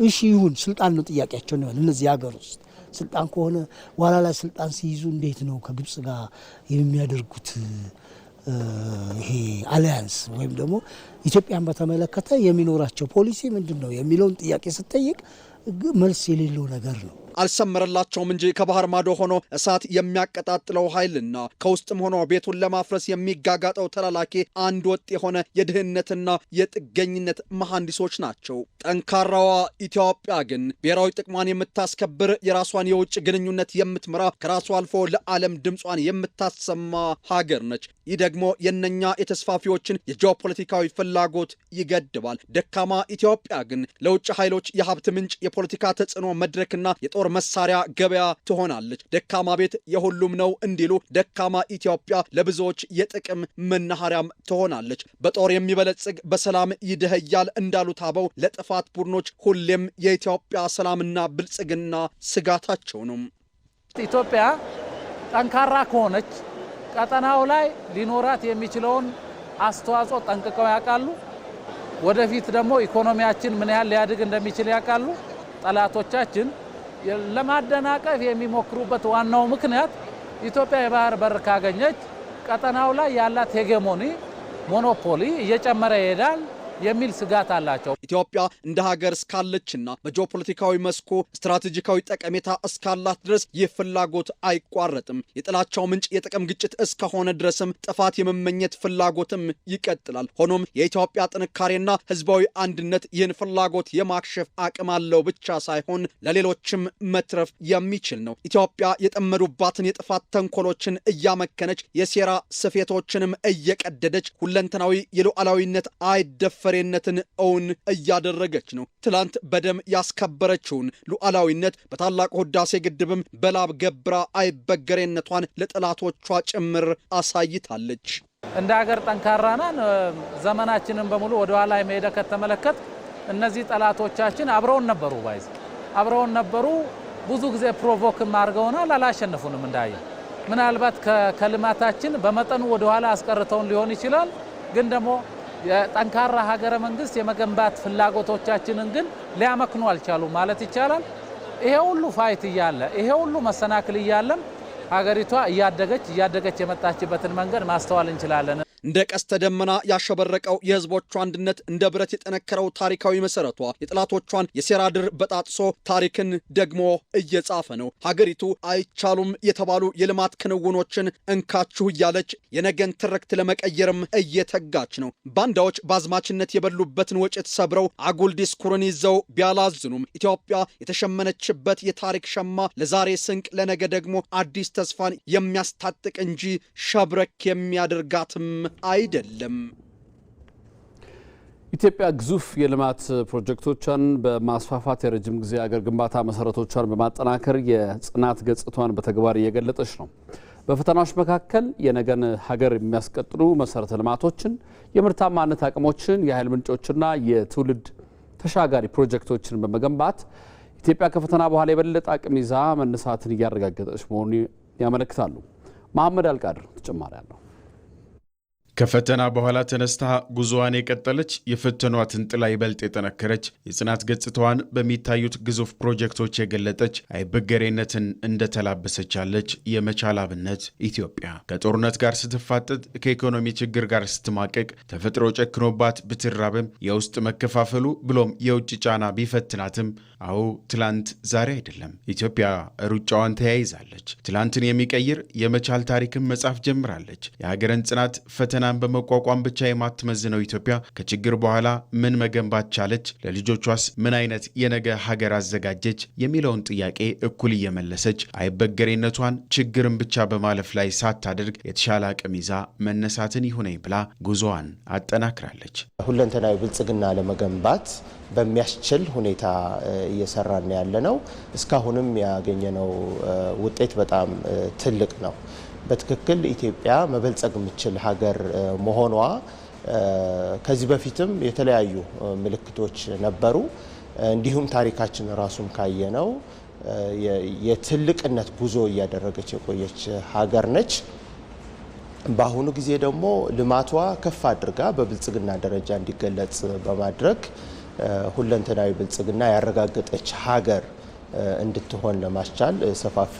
እሺ ይሁን ስልጣን ነው ጥያቄያቸው ነው። እነዚህ ሀገር ውስጥ ስልጣን ከሆነ ዋላ ላይ ስልጣን ሲይዙ እንዴት ነው ከግብጽ ጋር የሚያደርጉት ይሄ አሊያንስ ወይም ደግሞ ኢትዮጵያን በተመለከተ የሚኖራቸው ፖሊሲ ምንድን ነው የሚለውን ጥያቄ ስትጠይቅ መልስ የሌለው ነገር ነው። አልሰመረላቸውም እንጂ ከባህር ማዶ ሆኖ እሳት የሚያቀጣጥለው ኃይልና ከውስጥም ሆኖ ቤቱን ለማፍረስ የሚጋጋጠው ተላላኪ አንድ ወጥ የሆነ የድህነትና የጥገኝነት መሐንዲሶች ናቸው። ጠንካራዋ ኢትዮጵያ ግን ብሔራዊ ጥቅሟን የምታስከብር፣ የራሷን የውጭ ግንኙነት የምትመራ፣ ከራሷ አልፎ ለዓለም ድምጿን የምታሰማ ሀገር ነች። ይህ ደግሞ የነኛ የተስፋፊዎችን የጂኦፖለቲካዊ ፍላጎት ይገድባል። ደካማ ኢትዮጵያ ግን ለውጭ ኃይሎች የሀብት ምንጭ፣ የፖለቲካ ተጽዕኖ መድረክና የጦር መሳሪያ ገበያ ትሆናለች። ደካማ ቤት የሁሉም ነው እንዲሉ ደካማ ኢትዮጵያ ለብዙዎች የጥቅም መናኸሪያም ትሆናለች። በጦር የሚበለጽግ በሰላም ይደህያል እንዳሉት አበው ለጥፋት ቡድኖች ሁሌም የኢትዮጵያ ሰላምና ብልጽግና ስጋታቸው ነው። ኢትዮጵያ ጠንካራ ከሆነች ቀጠናው ላይ ሊኖራት የሚችለውን አስተዋጽኦ ጠንቅቀው ያውቃሉ። ወደፊት ደግሞ ኢኮኖሚያችን ምን ያህል ሊያድግ እንደሚችል ያውቃሉ። ጠላቶቻችን ለማደናቀፍ የሚሞክሩበት ዋናው ምክንያት ኢትዮጵያ የባህር በር ካገኘች ቀጠናው ላይ ያላት ሄጌሞኒ ሞኖፖሊ እየጨመረ ይሄዳል የሚል ስጋት አላቸው። ኢትዮጵያ እንደ ሀገር እስካለችና በጂኦፖለቲካዊ መስኩ ስትራቴጂካዊ ጠቀሜታ እስካላት ድረስ ይህ ፍላጎት አይቋረጥም። የጥላቻው ምንጭ የጥቅም ግጭት እስከሆነ ድረስም ጥፋት የመመኘት ፍላጎትም ይቀጥላል። ሆኖም የኢትዮጵያ ጥንካሬና ህዝባዊ አንድነት ይህን ፍላጎት የማክሸፍ አቅም አለው ብቻ ሳይሆን ለሌሎችም መትረፍ የሚችል ነው። ኢትዮጵያ የጠመዱባትን የጥፋት ተንኮሎችን እያመከነች የሴራ ስፌቶችንም እየቀደደች ሁለንተናዊ የሉዓላዊነት አይደፈር ነትን እውን እያደረገች ነው። ትላንት በደም ያስከበረችውን ሉዓላዊነት በታላቁ ህዳሴ ግድብም በላብ ገብራ አይበገሬነቷን ለጠላቶቿ ጭምር አሳይታለች። እንደ ሀገር ጠንካራናን ዘመናችንን በሙሉ ወደ ኋላ የመሄደ ከተመለከት እነዚህ ጠላቶቻችን አብረውን ነበሩ አብረውን ነበሩ። ብዙ ጊዜ ፕሮቮክም አድርገውናል፣ አላሸነፉንም። እንዳየ ምናልባት ከልማታችን በመጠኑ ወደ ኋላ አስቀርተውን ሊሆን ይችላል። ግን ደግሞ የጠንካራ ሀገረ መንግስት የመገንባት ፍላጎቶቻችንን ግን ሊያመክኑ አልቻሉ ማለት ይቻላል። ይሄ ሁሉ ፋይት እያለ ይሄ ሁሉ መሰናክል እያለም ሀገሪቷ እያደገች የመጣችበትን መንገድ ማስተዋል እንችላለን። እንደ ቀስተ ደመና ያሸበረቀው የህዝቦቿ አንድነት እንደ ብረት የጠነከረው ታሪካዊ መሰረቷ የጠላቶቿን የሴራ ድር በጣጥሶ ታሪክን ደግሞ እየጻፈ ነው። ሀገሪቱ አይቻሉም የተባሉ የልማት ክንውኖችን እንካችሁ እያለች የነገን ትርክት ለመቀየርም እየተጋች ነው። ባንዳዎች በአዝማችነት የበሉበትን ወጭት ሰብረው አጉል ዲስኩርን ይዘው ቢያላዝኑም ኢትዮጵያ የተሸመነችበት የታሪክ ሸማ ለዛሬ ስንቅ፣ ለነገ ደግሞ አዲስ ተስፋን የሚያስታጥቅ እንጂ ሸብረክ የሚያደርጋትም አይደለም። ኢትዮጵያ ግዙፍ የልማት ፕሮጀክቶቿን በማስፋፋት የረጅም ጊዜ አገር ግንባታ መሰረቶቿን በማጠናከር የጽናት ገጽቷን በተግባር እየገለጠች ነው። በፈተናዎች መካከል የነገን ሀገር የሚያስቀጥሉ መሰረተ ልማቶችን፣ የምርታማነት አቅሞችን፣ የኃይል ምንጮችና የትውልድ ተሻጋሪ ፕሮጀክቶችን በመገንባት ኢትዮጵያ ከፈተና በኋላ የበለጠ አቅም ይዛ መነሳትን እያረጋገጠች መሆኑን ያመለክታሉ። መሐመድ አልቃድር ተጨማሪ አለው። ከፈተና በኋላ ተነስታ ጉዞዋን የቀጠለች የፈተኗትን ጥላ ይበልጥ የጠነከረች የጽናት ገጽታዋን በሚታዩት ግዙፍ ፕሮጀክቶች የገለጠች አይበገሬነትን እንደተላበሰች ያለች የመቻል አብነት ኢትዮጵያ ከጦርነት ጋር ስትፋጠጥ ከኢኮኖሚ ችግር ጋር ስትማቀቅ ተፈጥሮ ጨክኖባት ብትራብም የውስጥ መከፋፈሉ ብሎም የውጭ ጫና ቢፈትናትም አዎ ትላንት ዛሬ አይደለም። ኢትዮጵያ ሩጫዋን ተያይዛለች። ትላንትን የሚቀይር የመቻል ታሪክን መጻፍ ጀምራለች። የሀገርን ጽናት ፈተናን በመቋቋም ብቻ የማትመዝነው ኢትዮጵያ ከችግር በኋላ ምን መገንባት ቻለች? ለልጆቿስ ምን አይነት የነገ ሀገር አዘጋጀች? የሚለውን ጥያቄ እኩል እየመለሰች አይበገሬነቷን ችግርን ብቻ በማለፍ ላይ ሳታደርግ የተሻለ አቅም ይዛ መነሳትን ይሁነኝ ብላ ጉዞዋን አጠናክራለች። ሁለንተናዊ ብልጽግና ለመገንባት በሚያስችል ሁኔታ እየሰራን ያለነው እስካሁንም ያገኘነው ውጤት በጣም ትልቅ ነው። በትክክል ኢትዮጵያ መበልጸግ የምትችል ሀገር መሆኗ ከዚህ በፊትም የተለያዩ ምልክቶች ነበሩ። እንዲሁም ታሪካችን ራሱን ካየነው የትልቅነት ጉዞ እያደረገች የቆየች ሀገር ነች። በአሁኑ ጊዜ ደግሞ ልማቷ ከፍ አድርጋ በብልጽግና ደረጃ እንዲገለጽ በማድረግ ሁለንተናዊ ብልጽግና ያረጋገጠች ሀገር እንድትሆን ለማስቻል ሰፋፊ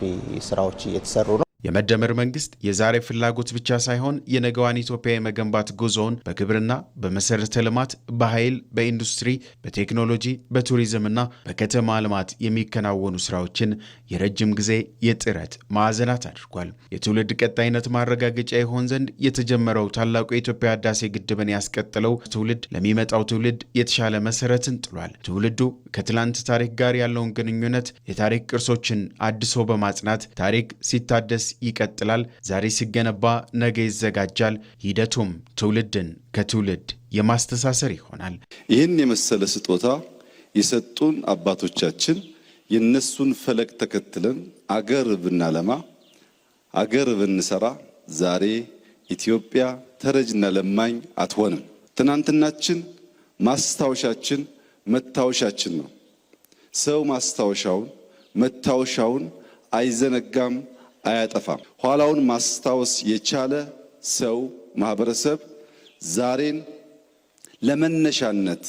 ስራዎች እየተሰሩ ነው። የመደመር መንግስት የዛሬ ፍላጎት ብቻ ሳይሆን የነገዋን ኢትዮጵያ የመገንባት ጉዞውን በግብርና፣ በመሰረተ ልማት፣ በኃይል፣ በኢንዱስትሪ፣ በቴክኖሎጂ፣ በቱሪዝምና በከተማ ልማት የሚከናወኑ ስራዎችን የረጅም ጊዜ የጥረት ማዕዘናት አድርጓል። የትውልድ ቀጣይነት ማረጋገጫ ይሆን ዘንድ የተጀመረው ታላቁ የኢትዮጵያ ህዳሴ ግድብን ያስቀጥለው ትውልድ ለሚመጣው ትውልድ የተሻለ መሰረትን ጥሏል። ትውልዱ ከትላንት ታሪክ ጋር ያለውን ግንኙነት የታሪክ ቅርሶችን አድሶ በማጽናት ታሪክ ሲታደስ ይቀጥላል። ዛሬ ሲገነባ ነገ ይዘጋጃል። ሂደቱም ትውልድን ከትውልድ የማስተሳሰር ይሆናል። ይህን የመሰለ ስጦታ የሰጡን አባቶቻችን የነሱን ፈለግ ተከትለን አገር ብናለማ፣ አገር ብንሰራ ዛሬ ኢትዮጵያ ተረጅና ለማኝ አትሆንም። ትናንትናችን ማስታወሻችን መታወሻችን ነው። ሰው ማስታወሻውን መታወሻውን አይዘነጋም፣ አያጠፋም። ኋላውን ማስታወስ የቻለ ሰው ማህበረሰብ ዛሬን ለመነሻነት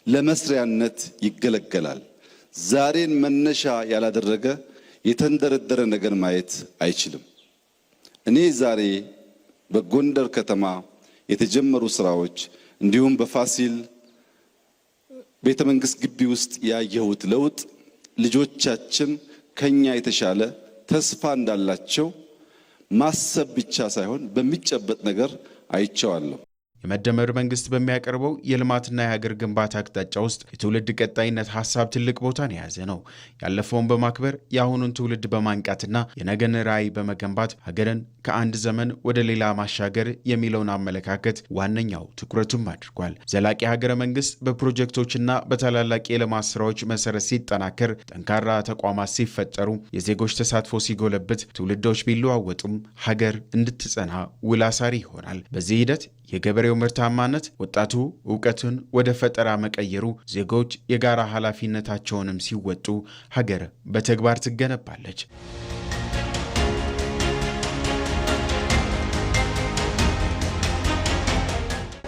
ለመስሪያነት ይገለገላል። ዛሬን መነሻ ያላደረገ የተንደረደረ ነገር ማየት አይችልም። እኔ ዛሬ በጎንደር ከተማ የተጀመሩ ስራዎች እንዲሁም በፋሲል ቤተ መንግስት ግቢ ውስጥ ያየሁት ለውጥ ልጆቻችን ከኛ የተሻለ ተስፋ እንዳላቸው ማሰብ ብቻ ሳይሆን በሚጨበጥ ነገር አይቼዋለሁ። የመደመር መንግስት በሚያቀርበው የልማትና የሀገር ግንባታ አቅጣጫ ውስጥ የትውልድ ቀጣይነት ሀሳብ ትልቅ ቦታን የያዘ ነው። ያለፈውን በማክበር የአሁኑን ትውልድ በማንቃትና የነገን ራዕይ በመገንባት ሀገርን ከአንድ ዘመን ወደ ሌላ ማሻገር የሚለውን አመለካከት ዋነኛው ትኩረቱም አድርጓል። ዘላቂ ሀገረ መንግስት በፕሮጀክቶችና በታላላቅ የልማት ስራዎች መሰረት ሲጠናከር፣ ጠንካራ ተቋማት ሲፈጠሩ፣ የዜጎች ተሳትፎ ሲጎለብት፣ ትውልዶች ቢለዋወጡም ሀገር እንድትጸና ውል አሳሪ ይሆናል። በዚህ ሂደት የገበሬው ምርታማነት፣ ወጣቱ እውቀቱን ወደ ፈጠራ መቀየሩ፣ ዜጎች የጋራ ኃላፊነታቸውንም ሲወጡ ሀገር በተግባር ትገነባለች።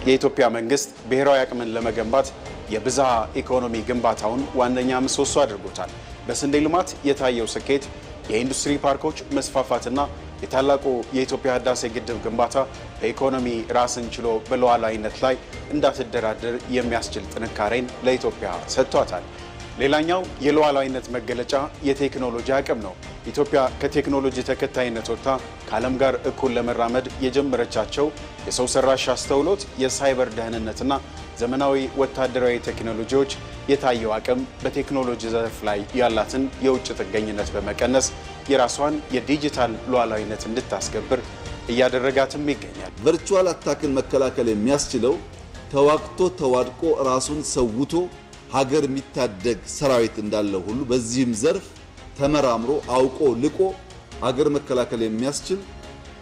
የኢትዮጵያ መንግስት ብሔራዊ አቅምን ለመገንባት የብዝሃ ኢኮኖሚ ግንባታውን ዋነኛ ምሰሶ አድርጎታል። በስንዴ ልማት የታየው ስኬት የኢንዱስትሪ ፓርኮች መስፋፋትና የታላቁ የኢትዮጵያ ህዳሴ ግድብ ግንባታ በኢኮኖሚ ራስን ችሎ በሉዓላዊነት ላይ እንዳትደራደር የሚያስችል ጥንካሬን ለኢትዮጵያ ሰጥቷታል። ሌላኛው የሉዓላዊነት መገለጫ የቴክኖሎጂ አቅም ነው። ኢትዮጵያ ከቴክኖሎጂ ተከታይነት ወጥታ ከዓለም ጋር እኩል ለመራመድ የጀመረቻቸው የሰው ሰራሽ አስተውሎት፣ የሳይበር ደህንነትና ዘመናዊ ወታደራዊ ቴክኖሎጂዎች የታየው አቅም በቴክኖሎጂ ዘርፍ ላይ ያላትን የውጭ ጥገኝነት በመቀነስ የራሷን የዲጂታል ሉዓላዊነት እንድታስከብር እያደረጋትም ይገኛል። ቨርቹዋል አታክን መከላከል የሚያስችለው ተዋግቶ ተዋድቆ ራሱን ሰውቶ ሀገር የሚታደግ ሰራዊት እንዳለው ሁሉ በዚህም ዘርፍ ተመራምሮ አውቆ ልቆ ሀገር መከላከል የሚያስችል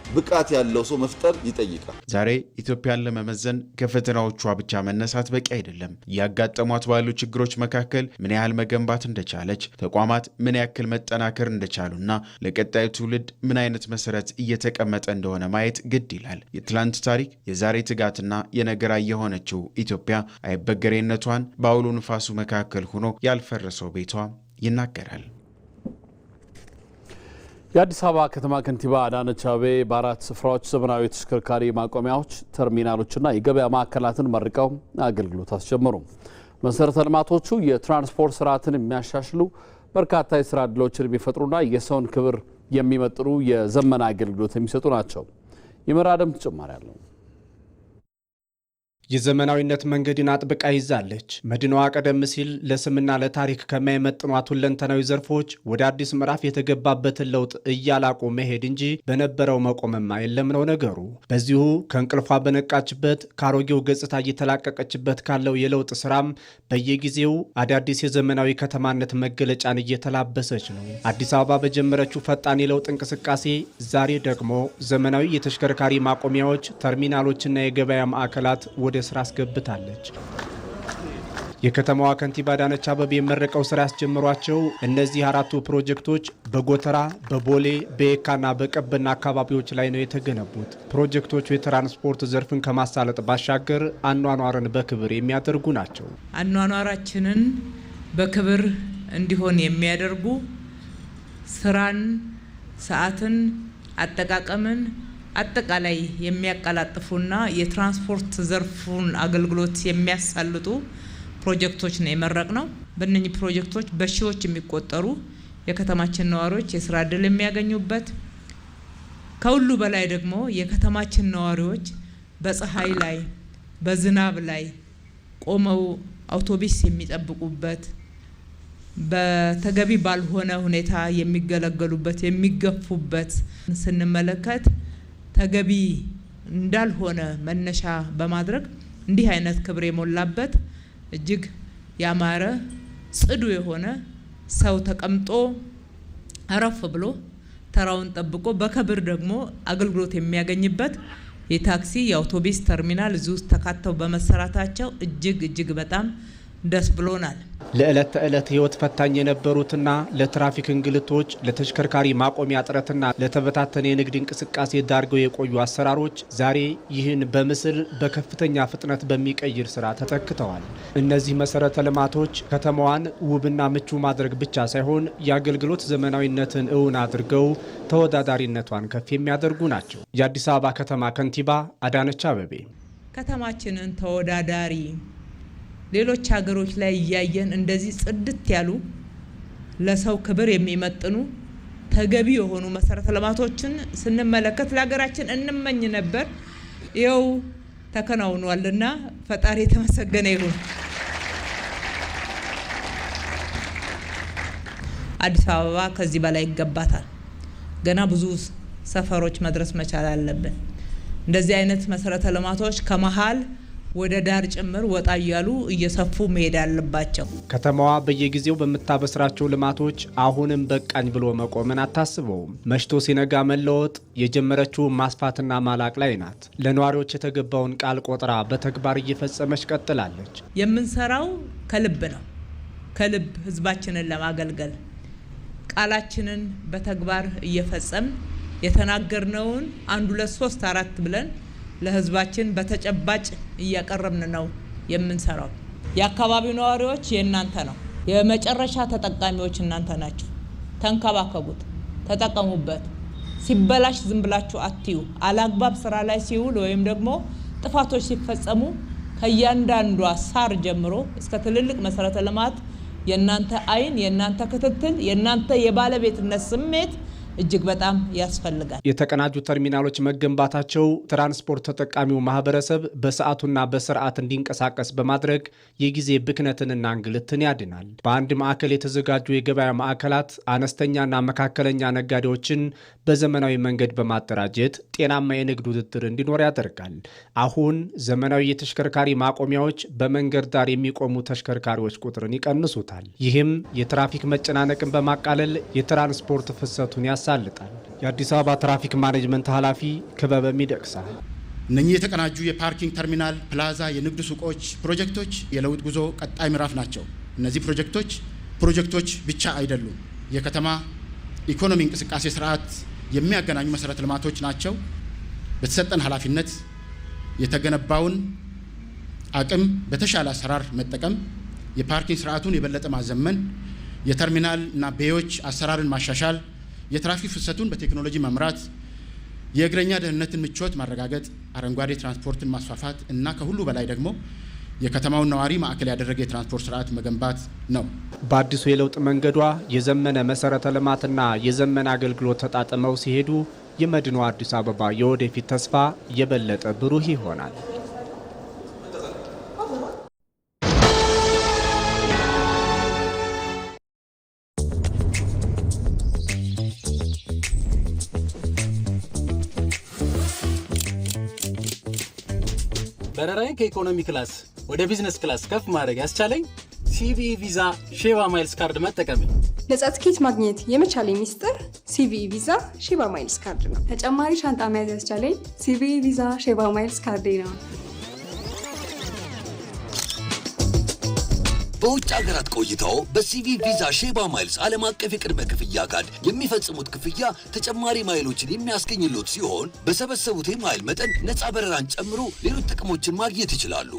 ብቃት ያለው ሰው መፍጠር ይጠይቃል። ዛሬ ኢትዮጵያን ለመመዘን ከፈተናዎቿ ብቻ መነሳት በቂ አይደለም። ያጋጠሟት ባሉ ችግሮች መካከል ምን ያህል መገንባት እንደቻለች፣ ተቋማት ምን ያክል መጠናከር እንደቻሉና ለቀጣዩ ትውልድ ምን አይነት መሰረት እየተቀመጠ እንደሆነ ማየት ግድ ይላል። የትላንት ታሪክ የዛሬ ትጋትና የነገ ራዕይ የሆነችው ኢትዮጵያ አይበገሬነቷን በአውሎ ንፋሱ መካከል ሆኖ ያልፈረሰው ቤቷ ይናገራል። የአዲስ አበባ ከተማ ከንቲባ አዳነች አቤቤ በአራት ስፍራዎች ዘመናዊ ተሽከርካሪ ማቆሚያዎች፣ ተርሚናሎችና የገበያ ማዕከላትን መርቀው አገልግሎት አስጀመሩ። መሰረተ ልማቶቹ የትራንስፖርት ስርዓትን የሚያሻሽሉ በርካታ የስራ ዕድሎችን የሚፈጥሩና የሰውን ክብር የሚመጥኑ የዘመን አገልግሎት የሚሰጡ ናቸው። ይመራደም ተጨማሪ አለው። የዘመናዊነት መንገድን አጥብቃ ይዛለች። መዲናዋ ቀደም ሲል ለስምና ለታሪክ ከማይመጥኗት ሁለንተናዊ ዘርፎች ወደ አዲስ ምዕራፍ የተገባበትን ለውጥ እያላቁ መሄድ እንጂ በነበረው መቆምማ የለም ነው ነገሩ። በዚሁ ከእንቅልፏ በነቃችበት ከአሮጌው ገጽታ እየተላቀቀችበት ካለው የለውጥ ስራም በየጊዜው አዳዲስ የዘመናዊ ከተማነት መገለጫን እየተላበሰች ነው። አዲስ አበባ በጀመረችው ፈጣን የለውጥ እንቅስቃሴ ዛሬ ደግሞ ዘመናዊ የተሽከርካሪ ማቆሚያዎች፣ ተርሚናሎችና የገበያ ማዕከላት ወደ ስራ አስገብታለች። የከተማዋ ከንቲባ አዳነች አቤቤ የመረቀው ስራ ያስጀምሯቸው እነዚህ አራቱ ፕሮጀክቶች በጎተራ፣ በቦሌ፣ በየካና በቀበና አካባቢዎች ላይ ነው የተገነቡት። ፕሮጀክቶቹ የትራንስፖርት ዘርፍን ከማሳለጥ ባሻገር አኗኗርን በክብር የሚያደርጉ ናቸው። አኗኗራችንን በክብር እንዲሆን የሚያደርጉ ስራን፣ ሰዓትን፣ አጠቃቀምን አጠቃላይ የሚያቀላጥፉና የትራንስፖርት ዘርፉን አገልግሎት የሚያሳልጡ ፕሮጀክቶች ነው የመረቅነው። በእነኚህ ፕሮጀክቶች በሺዎች የሚቆጠሩ የከተማችን ነዋሪዎች የስራ ዕድል የሚያገኙበት፣ ከሁሉ በላይ ደግሞ የከተማችን ነዋሪዎች በፀሐይ ላይ በዝናብ ላይ ቆመው አውቶቡስ የሚጠብቁበት፣ በተገቢ ባልሆነ ሁኔታ የሚገለገሉበት፣ የሚገፉበት ስንመለከት ተገቢ እንዳልሆነ መነሻ በማድረግ እንዲህ አይነት ክብር የሞላበት እጅግ ያማረ ጽዱ የሆነ ሰው ተቀምጦ አረፍ ብሎ ተራውን ጠብቆ በክብር ደግሞ አገልግሎት የሚያገኝበት የታክሲ የአውቶቡስ ተርሚናል እዚህ ውስጥ ተካተው በመሰራታቸው እጅግ በጣም ደስ ብሎናል። ለዕለት ተዕለት ህይወት ፈታኝ የነበሩትና ለትራፊክ እንግልቶች፣ ለተሽከርካሪ ማቆሚያ እጥረትና ለተበታተነ የንግድ እንቅስቃሴ ዳርገው የቆዩ አሰራሮች ዛሬ ይህን በምስል በከፍተኛ ፍጥነት በሚቀይር ስራ ተተክተዋል። እነዚህ መሰረተ ልማቶች ከተማዋን ውብና ምቹ ማድረግ ብቻ ሳይሆን የአገልግሎት ዘመናዊነትን እውን አድርገው ተወዳዳሪነቷን ከፍ የሚያደርጉ ናቸው። የአዲስ አበባ ከተማ ከንቲባ አዳነች አቤቤ ከተማችንን ተወዳዳሪ ሌሎች ሀገሮች ላይ እያየን እንደዚህ ጽድት ያሉ ለሰው ክብር የሚመጥኑ ተገቢ የሆኑ መሰረተ ልማቶችን ስንመለከት ለሀገራችን እንመኝ ነበር። ይኸው ተከናውኗልና ፈጣሪ የተመሰገነ ይሁን። አዲስ አበባ ከዚህ በላይ ይገባታል። ገና ብዙ ሰፈሮች መድረስ መቻል አለብን። እንደዚህ አይነት መሰረተ ልማቶች ከመሃል ወደ ዳር ጭምር ወጣ እያሉ እየሰፉ መሄድ አለባቸው። ከተማዋ በየጊዜው በምታበስራቸው ልማቶች አሁንም በቃኝ ብሎ መቆምን አታስበውም። መሽቶ ሲነጋ መለወጥ የጀመረችው ማስፋትና ማላቅ ላይ ናት። ለነዋሪዎች የተገባውን ቃል ቆጥራ በተግባር እየፈጸመች ቀጥላለች። የምንሰራው ከልብ ነው። ከልብ ህዝባችንን ለማገልገል ቃላችንን በተግባር እየፈጸም የተናገርነውን 1 2 3 4 ብለን ለህዝባችን በተጨባጭ እያቀረብን ነው የምንሰራው። የአካባቢው ነዋሪዎች የእናንተ ነው። የመጨረሻ ተጠቃሚዎች እናንተ ናችሁ። ተንከባከቡት፣ ተጠቀሙበት። ሲበላሽ ዝም ብላችሁ አትዩ። አላግባብ ስራ ላይ ሲውል ወይም ደግሞ ጥፋቶች ሲፈጸሙ ከእያንዳንዷ ሳር ጀምሮ እስከ ትልልቅ መሰረተ ልማት የእናንተ አይን፣ የእናንተ ክትትል፣ የእናንተ የባለቤትነት ስሜት እጅግ በጣም ያስፈልጋል። የተቀናጁ ተርሚናሎች መገንባታቸው ትራንስፖርት ተጠቃሚው ማህበረሰብ በሰዓቱና በስርዓት እንዲንቀሳቀስ በማድረግ የጊዜ ብክነትንና እንግልትን ያድናል። በአንድ ማዕከል የተዘጋጁ የገበያ ማዕከላት አነስተኛና መካከለኛ ነጋዴዎችን በዘመናዊ መንገድ በማደራጀት ጤናማ የንግድ ውድድር እንዲኖር ያደርጋል። አሁን ዘመናዊ የተሽከርካሪ ማቆሚያዎች በመንገድ ዳር የሚቆሙ ተሽከርካሪዎች ቁጥርን ይቀንሱታል። ይህም የትራፊክ መጨናነቅን በማቃለል የትራንስፖርት ፍሰቱን ያሳልጣል። የአዲስ አበባ ትራፊክ ማኔጅመንት ኃላፊ ክበበ ሚደቅሳ እነኚህ የተቀናጁ የፓርኪንግ ተርሚናል፣ ፕላዛ፣ የንግድ ሱቆች ፕሮጀክቶች የለውጥ ጉዞ ቀጣይ ምዕራፍ ናቸው። እነዚህ ፕሮጀክቶች ብቻ አይደሉም። የከተማ ኢኮኖሚ እንቅስቃሴ ስርዓት የሚያገናኙ መሰረተ ልማቶች ናቸው። በተሰጠን ኃላፊነት የተገነባውን አቅም በተሻለ አሰራር መጠቀም፣ የፓርኪንግ ስርዓቱን የበለጠ ማዘመን፣ የተርሚናል እና ቤዮች አሰራርን ማሻሻል፣ የትራፊክ ፍሰቱን በቴክኖሎጂ መምራት፣ የእግረኛ ደህንነትን ምቾት ማረጋገጥ፣ አረንጓዴ ትራንስፖርትን ማስፋፋት እና ከሁሉ በላይ ደግሞ የከተማውን ነዋሪ ማዕከል ያደረገ የትራንስፖርት ስርዓት መገንባት ነው። በአዲሱ የለውጥ መንገዷ የዘመነ መሰረተ ልማትና የዘመነ አገልግሎት ተጣጥመው ሲሄዱ የመዲኗ አዲስ አበባ የወደፊት ተስፋ የበለጠ ብሩህ ይሆናል። በረራዬን ከኢኮኖሚ ክላስ ወደ ቢዝነስ ክላስ ከፍ ማድረግ ያስቻለኝ ሲቪኢ ቪዛ ሼባ ማይልስ ካርድ መጠቀም። ነጻ ትኬት ማግኘት የመቻሌ ሚስጥር ሲቪኢ ቪዛ ሼባ ማይልስ ካርድ ነው። ተጨማሪ ሻንጣ መያዝ ያስቻለኝ ሲቪኢ ቪዛ ሼባ ማይልስ ካርድ ነው። በውጭ ሀገራት ቆይታው በሲቪኢ ቪዛ ሼባ ማይልስ ዓለም አቀፍ የቅድመ ክፍያ ካርድ የሚፈጽሙት ክፍያ ተጨማሪ ማይሎችን የሚያስገኝሎት ሲሆን በሰበሰቡት የማይል መጠን ነፃ በረራን ጨምሮ ሌሎች ጥቅሞችን ማግኘት ይችላሉ።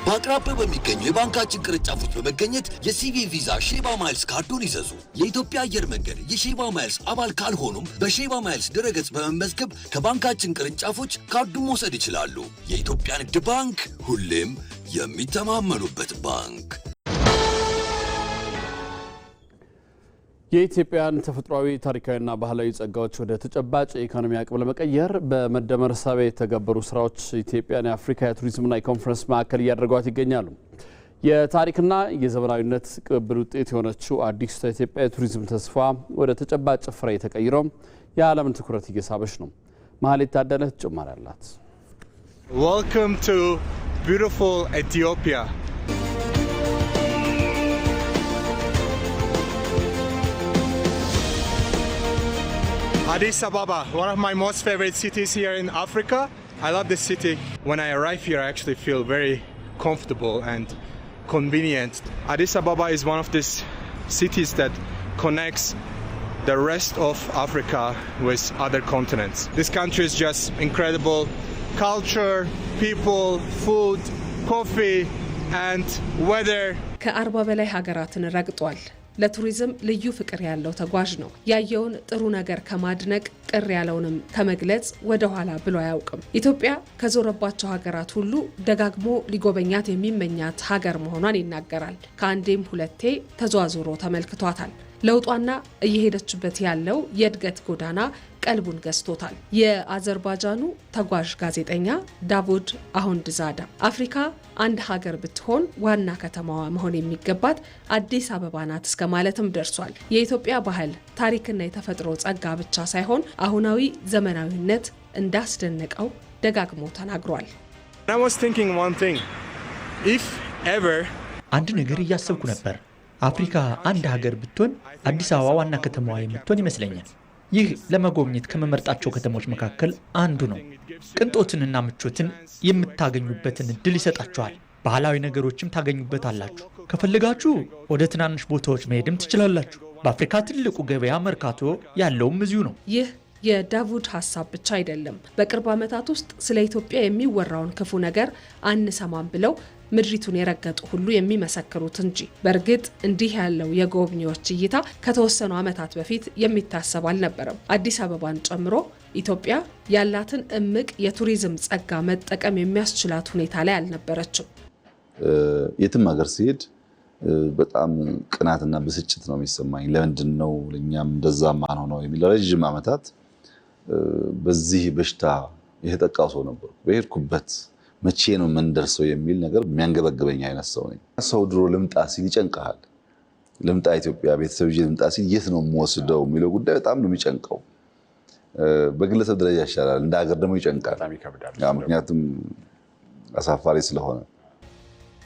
በአቅራቢያው በሚገኙ የባንካችን ቅርንጫፎች በመገኘት የሲቪኢ ቪዛ ሼባ ማይልስ ካርዱን ይዘዙ። የኢትዮጵያ አየር መንገድ የሼባ ማይልስ አባል ካልሆኑም በሼባ ማይልስ ድረገጽ በመመዝገብ ከባንካችን ቅርንጫፎች ካርዱን መውሰድ ይችላሉ። የኢትዮጵያ ንግድ ባንክ ሁሌም የሚተማመኑበት ባንክ። የኢትዮጵያን ተፈጥሯዊ ታሪካዊና ባህላዊ ጸጋዎች ወደ ተጨባጭ የኢኮኖሚ አቅም ለመቀየር በመደመር እሳቤ የተገበሩ ስራዎች ኢትዮጵያን የአፍሪካ የቱሪዝምና የኮንፈረንስ ማዕከል እያደረጓት ይገኛሉ። የታሪክና የዘመናዊነት ቅብብል ውጤት የሆነችው አዲስቷ ኢትዮጵያ የቱሪዝም ተስፋ ወደ ተጨባጭ ፍሬ ተቀይሮ የዓለምን ትኩረት እየሳበች ነው። መሀሌት ታደለ ተጨማሪ አላት። Welcome to beautiful Ethiopia. Addis Ababa, one of my most favorite cities here in Africa. I love this city. When I arrive here, I actually feel very comfortable and convenient. Addis Ababa is one of these cities that connects the rest of Africa with other continents. This country is just incredible. Culture, people, food, coffee and weather. ከ40 በላይ ሀገራትን ረግጧል። ለቱሪዝም ልዩ ፍቅር ያለው ተጓዥ ነው። ያየውን ጥሩ ነገር ከማድነቅ ቅር ያለውንም ከመግለጽ ወደ ኋላ ብሎ አያውቅም። ኢትዮጵያ ከዞረባቸው ሀገራት ሁሉ ደጋግሞ ሊጎበኛት የሚመኛት ሀገር መሆኗን ይናገራል። ከአንዴም ሁለቴ ተዟዙሮ ተመልክቷታል። ለውጧና እየሄደችበት ያለው የእድገት ጎዳና ቀልቡን ገዝቶታል። የአዘርባይጃኑ ተጓዥ ጋዜጠኛ ዳቡድ አሁንድዛዳ አፍሪካ አንድ ሀገር ብትሆን ዋና ከተማዋ መሆን የሚገባት አዲስ አበባ ናት እስከ ማለትም ደርሷል። የኢትዮጵያ ባህል፣ ታሪክና የተፈጥሮ ጸጋ ብቻ ሳይሆን አሁናዊ ዘመናዊነት እንዳስደነቀው ደጋግሞ ተናግሯል። አንድ ነገር እያሰብኩ ነበር። አፍሪካ አንድ ሀገር ብትሆን አዲስ አበባ ዋና ከተማዋ የምትሆን ይመስለኛል። ይህ ለመጎብኘት ከመመርጣቸው ከተሞች መካከል አንዱ ነው። ቅንጦትንና ምቾትን የምታገኙበትን እድል ይሰጣችኋል። ባህላዊ ነገሮችም ታገኙበታላችሁ። ከፈለጋችሁ ወደ ትናንሽ ቦታዎች መሄድም ትችላላችሁ። በአፍሪካ ትልቁ ገበያ መርካቶ ያለውም እዚሁ ነው። ይህ የዳቡድ ሀሳብ ብቻ አይደለም። በቅርብ ዓመታት ውስጥ ስለ ኢትዮጵያ የሚወራውን ክፉ ነገር አንሰማም ብለው ምድሪቱን የረገጡ ሁሉ የሚመሰክሩት እንጂ። በእርግጥ እንዲህ ያለው የጎብኚዎች እይታ ከተወሰኑ ዓመታት በፊት የሚታሰብ አልነበረም። አዲስ አበባን ጨምሮ ኢትዮጵያ ያላትን እምቅ የቱሪዝም ጸጋ መጠቀም የሚያስችላት ሁኔታ ላይ አልነበረችም። የትም ሀገር ሲሄድ በጣም ቅናትና ብስጭት ነው የሚሰማኝ። ለምንድን ነው ለኛም እንደዛ ማን ሆነው የሚል ረጅም ዓመታት በዚህ በሽታ የተጠቃው ሰው ነበርኩ። በሄድኩበት መቼ ነው መንደርሰው የሚል ነገር የሚያንገበግበኝ አይነት ሰው ነኝ። ሰው ድሮ ልምጣ ሲል ይጨንቃል። ልምጣ ኢትዮጵያ ቤተሰብ ይዤ ልምጣ ሲል የት ነው የምወስደው የሚለው ጉዳይ በጣም ነው የሚጨንቀው። በግለሰብ ደረጃ ይሻላል፣ እንደ ሀገር ደግሞ ይጨንቃል። ምክንያቱም አሳፋሪ ስለሆነ።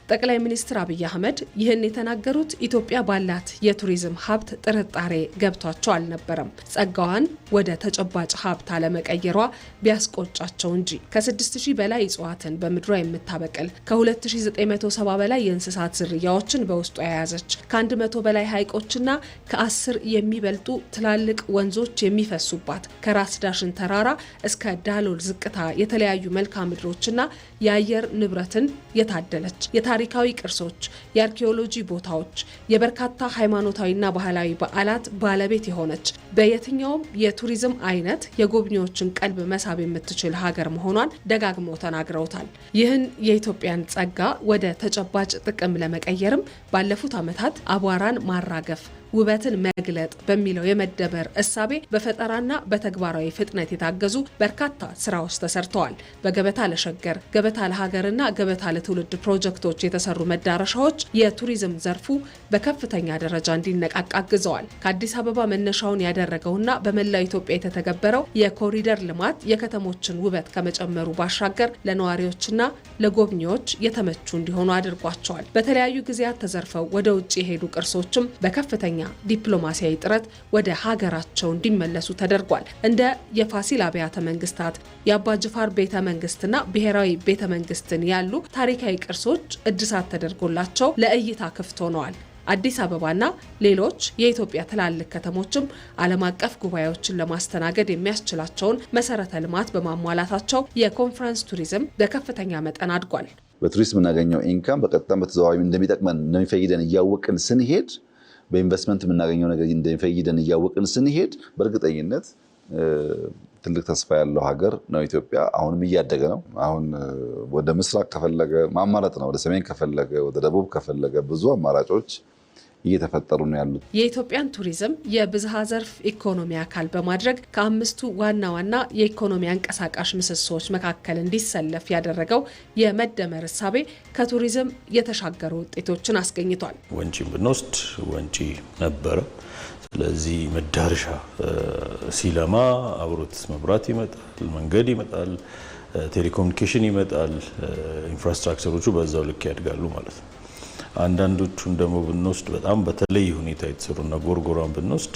ጠቅላይ ሚኒስትር አብይ አህመድ ይህን የተናገሩት ኢትዮጵያ ባላት የቱሪዝም ሀብት ጥርጣሬ ገብቷቸው አልነበረም። ጸጋዋን ወደ ተጨባጭ ሀብት አለመቀየሯ ቢያስቆጫቸው እንጂ ከ6000 በላይ እጽዋትን በምድሯ የምታበቅል ከ2970 በላይ የእንስሳት ዝርያዎችን በውስጡ የያዘች ከ100 በላይ ሐይቆችና ከ10 የሚበልጡ ትላልቅ ወንዞች የሚፈሱባት ከራስ ዳሽን ተራራ እስከ ዳሎል ዝቅታ የተለያዩ መልክዓ ምድሮችና የአየር ንብረትን የታደለች ታሪካዊ ቅርሶች፣ የአርኪኦሎጂ ቦታዎች፣ የበርካታ ሃይማኖታዊና ባህላዊ በዓላት ባለቤት የሆነች በየትኛውም የቱሪዝም አይነት የጎብኚዎችን ቀልብ መሳብ የምትችል ሀገር መሆኗን ደጋግመው ተናግረውታል። ይህን የኢትዮጵያን ጸጋ ወደ ተጨባጭ ጥቅም ለመቀየርም ባለፉት ዓመታት አቧራን ማራገፍ ውበትን መግለጥ በሚለው የመደመር እሳቤ በፈጠራና በተግባራዊ ፍጥነት የታገዙ በርካታ ስራዎች ተሰርተዋል። በገበታ ለሸገር፣ ገበታ ለሀገርና ገበታ ለትውልድ ፕሮጀክቶች የተሰሩ መዳረሻዎች የቱሪዝም ዘርፉ በከፍተኛ ደረጃ እንዲነቃቃ አግዘዋል። ከአዲስ አበባ መነሻውን ያደረገውና በመላው ኢትዮጵያ የተተገበረው የኮሪደር ልማት የከተሞችን ውበት ከመጨመሩ ባሻገር ለነዋሪዎችና ለጎብኚዎች የተመቹ እንዲሆኑ አድርጓቸዋል። በተለያዩ ጊዜያት ተዘርፈው ወደ ውጭ የሄዱ ቅርሶችም በከፍተኛ ዲፕሎማሲያዊ ጥረት ወደ ሀገራቸው እንዲመለሱ ተደርጓል። እንደ የፋሲል አብያተ መንግስታት፣ የአባጅፋር ቤተ መንግስትና ብሔራዊ ቤተ መንግስትን ያሉ ታሪካዊ ቅርሶች እድሳት ተደርጎላቸው ለእይታ ክፍት ሆነዋል። አዲስ አበባና ሌሎች የኢትዮጵያ ትላልቅ ከተሞችም ዓለም አቀፍ ጉባኤዎችን ለማስተናገድ የሚያስችላቸውን መሰረተ ልማት በማሟላታቸው የኮንፈረንስ ቱሪዝም በከፍተኛ መጠን አድጓል። በቱሪስት የምናገኘው ኢንካም በቀጥታም በተዘዋዋሪ እንደሚጠቅመን እንደሚፈይደን እያወቅን ስንሄድ በኢንቨስትመንት የምናገኘው ነገር እንደሚፈይደን እያወቅን ስንሄድ በእርግጠኝነት ትልቅ ተስፋ ያለው ሀገር ነው ኢትዮጵያ። አሁንም እያደገ ነው። አሁን ወደ ምስራቅ ከፈለገ ማማረጥ ነው፣ ወደ ሰሜን ከፈለገ፣ ወደ ደቡብ ከፈለገ ብዙ አማራጮች እየተፈጠሩ ነው ያሉት። የኢትዮጵያን ቱሪዝም የብዝሃ ዘርፍ ኢኮኖሚ አካል በማድረግ ከአምስቱ ዋና ዋና የኢኮኖሚ አንቀሳቃሽ ምሰሶዎች መካከል እንዲሰለፍ ያደረገው የመደመር እሳቤ ከቱሪዝም የተሻገሩ ውጤቶችን አስገኝቷል። ወንጪን ብንወስድ ወንጪ ነበረ። ስለዚህ መዳረሻ ሲለማ አብሮት መብራት ይመጣል፣ መንገድ ይመጣል፣ ቴሌኮሙኒኬሽን ይመጣል። ኢንፍራስትራክቸሮቹ በዛው ልክ ያድጋሉ ማለት ነው። አንዳንዶቹን ደግሞ ብንወስድ በጣም በተለይ ሁኔታ የተሰሩና ጎርጎራን ብንወስድ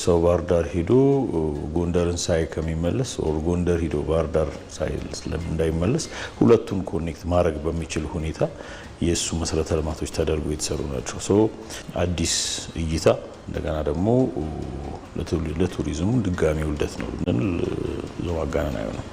ሰው ባህር ዳር ሄዶ ጎንደርን ሳይ ከሚመለስ ኦር ጎንደር ሄዶ ባህር ዳር ሳይ እንዳይመለስ ሁለቱን ኮኔክት ማድረግ በሚችል ሁኔታ የእሱ መሰረተ ልማቶች ተደርጎ የተሰሩ ናቸው። ሶ አዲስ እይታ እንደገና ደግሞ ለቱሪዝሙ ድጋሚ ውልደት ነው ብንል ለማጋነን አይሆንም።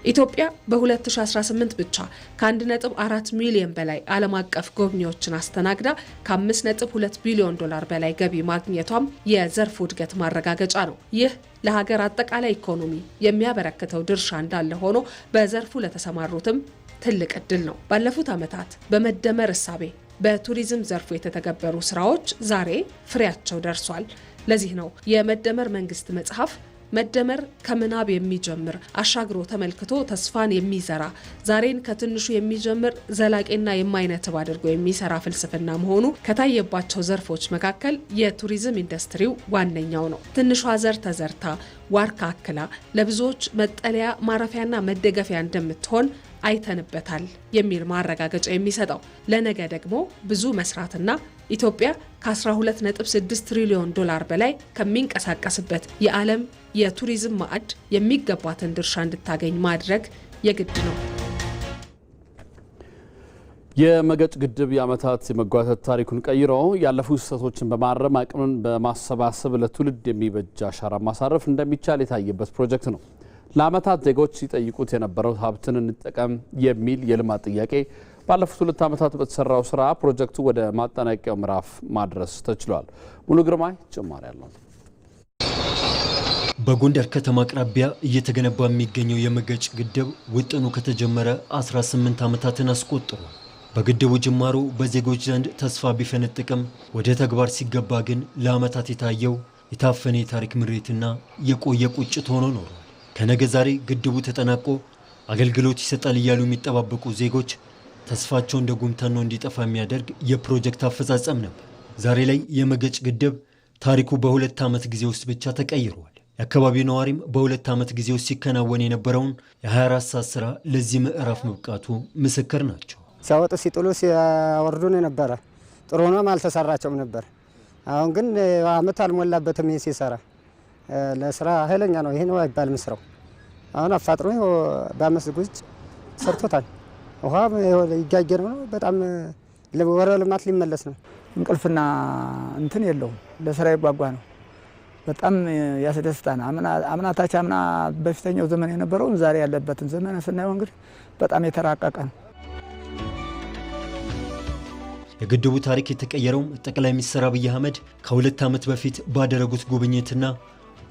ኢትዮጵያ በ2018 ብቻ ከ1.4 ሚሊዮን በላይ ዓለም አቀፍ ጎብኚዎችን አስተናግዳ ከ5.2 ቢሊዮን ዶላር በላይ ገቢ ማግኘቷም የዘርፉ እድገት ማረጋገጫ ነው። ይህ ለሀገር አጠቃላይ ኢኮኖሚ የሚያበረክተው ድርሻ እንዳለ ሆኖ በዘርፉ ለተሰማሩትም ትልቅ እድል ነው። ባለፉት ዓመታት በመደመር እሳቤ በቱሪዝም ዘርፉ የተተገበሩ ስራዎች ዛሬ ፍሬያቸው ደርሷል። ለዚህ ነው የመደመር መንግስት መጽሐፍ መደመር ከምናብ የሚጀምር አሻግሮ ተመልክቶ ተስፋን የሚዘራ ዛሬን ከትንሹ የሚጀምር ዘላቂና የማይነትብ አድርጎ የሚሰራ ፍልስፍና መሆኑ ከታየባቸው ዘርፎች መካከል የቱሪዝም ኢንዱስትሪው ዋነኛው ነው። ትንሿ ዘር ተዘርታ ዋርካ አክላ ለብዙዎች መጠለያ ማረፊያና መደገፊያ እንደምትሆን አይተንበታል የሚል ማረጋገጫ የሚሰጠው ለነገ ደግሞ ብዙ መስራትና ኢትዮጵያ ከ12.6 ትሪሊዮን ዶላር በላይ ከሚንቀሳቀስበት የዓለም የቱሪዝም ማዕድ የሚገባትን ድርሻ እንድታገኝ ማድረግ የግድ ነው። የመገጭ ግድብ የዓመታት የመጓተት ታሪኩን ቀይሮ ያለፉ ስህተቶችን በማረም አቅምን በማሰባሰብ ለትውልድ የሚበጅ አሻራ ማሳረፍ እንደሚቻል የታየበት ፕሮጀክት ነው። ለዓመታት ዜጎች ሲጠይቁት የነበረው ሀብትን እንጠቀም የሚል የልማት ጥያቄ ባለፉት 2 ዓመታት በተሰራው ስራ ፕሮጀክቱ ወደ ማጠናቀቂያው ምዕራፍ ማድረስ ተችሏል። ሙሉ ግርማይ ጭማሪ ያለው። በጎንደር ከተማ አቅራቢያ እየተገነባ የሚገኘው የመገጭ ግድብ ውጥኑ ከተጀመረ 18 ዓመታትን አስቆጥሯል። በግድቡ ጅማሮ በዜጎች ዘንድ ተስፋ ቢፈነጥቅም ወደ ተግባር ሲገባ ግን ለዓመታት የታየው የታፈነ የታሪክ ምሬትና የቆየ ቁጭት ሆኖ ኖሯል። ከነገ ዛሬ ግድቡ ተጠናቆ አገልግሎት ይሰጣል እያሉ የሚጠባበቁ ዜጎች ተስፋቸው እንደ ጉምተኖ እንዲጠፋ የሚያደርግ የፕሮጀክት አፈጻጸም ነበር። ዛሬ ላይ የመገጭ ግድብ ታሪኩ በ2 ዓመት ጊዜ ውስጥ ብቻ ተቀይሯል። የአካባቢው ነዋሪም በ2 ዓመት ጊዜ ውስጥ ሲከናወን የነበረውን የ24 ሰዓት ስራ ለዚህ ምዕራፍ መብቃቱ ምስክር ናቸው። ሲያወጡ ሲጥሉ ሲያወርዱን ነበረ። ጥሩ ሆኖም አልተሰራቸውም ነበር። አሁን ግን አመት አልሞላበትም ይሄ ሲሰራ ለስራ ኃይለኛ ነው። ይሄ ነው አይባልም ስራው። አሁን አፋጥሮ በአመት ጉጭ ሰርቶታል። ውሃ ይጋገር ነው። በጣም ወረ ልማት ሊመለስ ነው። እንቅልፍና እንትን የለውም። ለስራ ይጓጓ ነው። በጣም ያስደስታል። አምናታች አምና በፊተኛው ዘመን የነበረውን ዛሬ ያለበትን ዘመን ስናየው እንግዲህ በጣም የተራቀቀ ነው። የግድቡ ታሪክ የተቀየረውም ጠቅላይ ሚኒስትር አብይ አህመድ ከ2 ዓመት በፊት ባደረጉት ጉብኝትና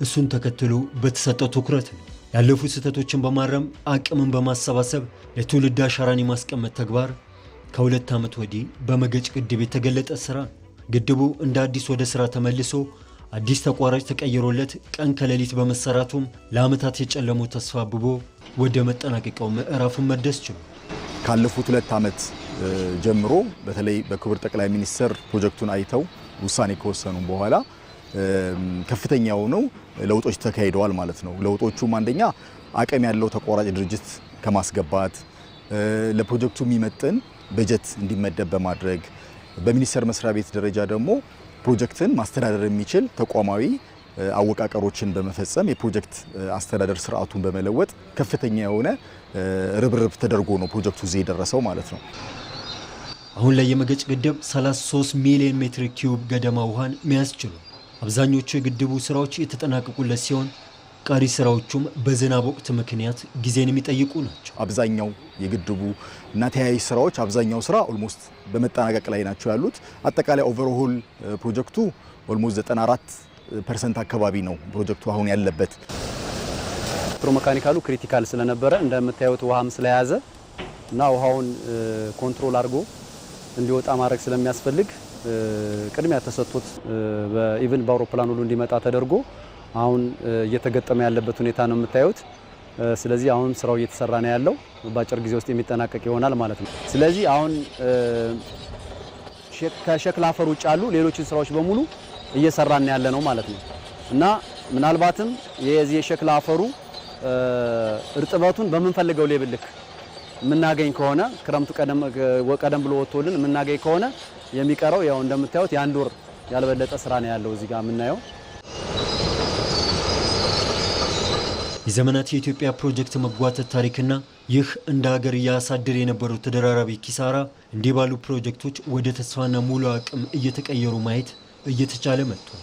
እሱን ተከትሎ በተሰጠው ትኩረት ነው። ያለፉ ስህተቶችን በማረም አቅምን በማሰባሰብ ለትውልድ አሻራን የማስቀመጥ ተግባር ከ2 ዓመት ወዲህ በመገጭ ግድብ የተገለጠ ስራ ነው። ግድቡ እንደ አዲስ ወደ ስራ ተመልሶ አዲስ ተቋራጭ ተቀይሮለት ቀን ከሌሊት በመሰራቱም ለዓመታት የጨለመው ተስፋ አብቦ ወደ መጠናቀቂያው ምዕራፉን መድረስ ችሏል። ካለፉት 2 ዓመት ጀምሮ በተለይ በክቡር ጠቅላይ ሚኒስትር ፕሮጀክቱን አይተው ውሳኔ ከወሰኑ በኋላ ከፍተኛ ሆነው ለውጦች ተካሂደዋል ማለት ነው። ለውጦቹም አንደኛ አቅም ያለው ተቋራጭ ድርጅት ከማስገባት ለፕሮጀክቱ የሚመጥን በጀት እንዲመደብ በማድረግ በሚኒስቴር መስሪያ ቤት ደረጃ ደግሞ ፕሮጀክትን ማስተዳደር የሚችል ተቋማዊ አወቃቀሮችን በመፈጸም የፕሮጀክት አስተዳደር ስርዓቱን በመለወጥ ከፍተኛ የሆነ ርብርብ ተደርጎ ነው ፕሮጀክቱ እዚህ የደረሰው ማለት ነው። አሁን ላይ የመገጭ ግድብ 33 ሚሊዮን ሜትር ኪዩብ ገደማ ውሃን መያዝ ችሏል። አብዛኞቹ የግድቡ ስራዎች የተጠናቀቁለት ሲሆን ቀሪ ስራዎቹም በዝናብ ወቅት ምክንያት ጊዜን የሚጠይቁ ናቸው። አብዛኛው የግድቡ እና ተያያዥ ስራዎች አብዛኛው ስራ ኦልሞስት በመጠናቀቅ ላይ ናቸው ያሉት። አጠቃላይ ኦቨርሆል ፕሮጀክቱ ኦልሞስት 94% አካባቢ ነው ፕሮጀክቱ አሁን ያለበት። ኤሌክትሮሜካኒካሉ ክሪቲካል ስለነበረ እንደምታዩት ውሃም ስለያዘ እና ውሃውን ኮንትሮል አድርጎ እንዲወጣ ማድረግ ስለሚያስፈልግ ቅድሚያ ተሰጥቶት በኢቭን በአውሮፕላን ሁሉ እንዲመጣ ተደርጎ አሁን እየተገጠመ ያለበት ሁኔታ ነው የምታዩት። ስለዚህ አሁን ስራው እየተሰራ ነው ያለው። በአጭር ጊዜ ውስጥ የሚጠናቀቅ ይሆናል ማለት ነው። ስለዚህ አሁን ከሸክላ አፈር ውጭ ያሉ ሌሎችን ስራዎች በሙሉ እየሰራን ያለ ነው ማለት ነው እና ምናልባትም የዚህ የሸክላ አፈሩ እርጥበቱን በምንፈልገው ሌብል ልክ የምናገኝ ከሆነ ክረምቱ ቀደም ብሎ ወጥቶልን የምናገኝ ከሆነ የሚቀረው ያው እንደምታዩት የ1 ወር ያልበለጠ ስራ ነው ያለው እዚህ ጋር የምናየው። የዘመናት የኢትዮጵያ ፕሮጀክት መጓተት ታሪክና ይህ እንደ ሀገር እያሳደረ የነበረው ተደራራቢ ኪሳራ እንዲህ ባሉ ፕሮጀክቶች ወደ ተስፋና ሙሉ አቅም እየተቀየሩ ማየት እየተቻለ መጥቷል።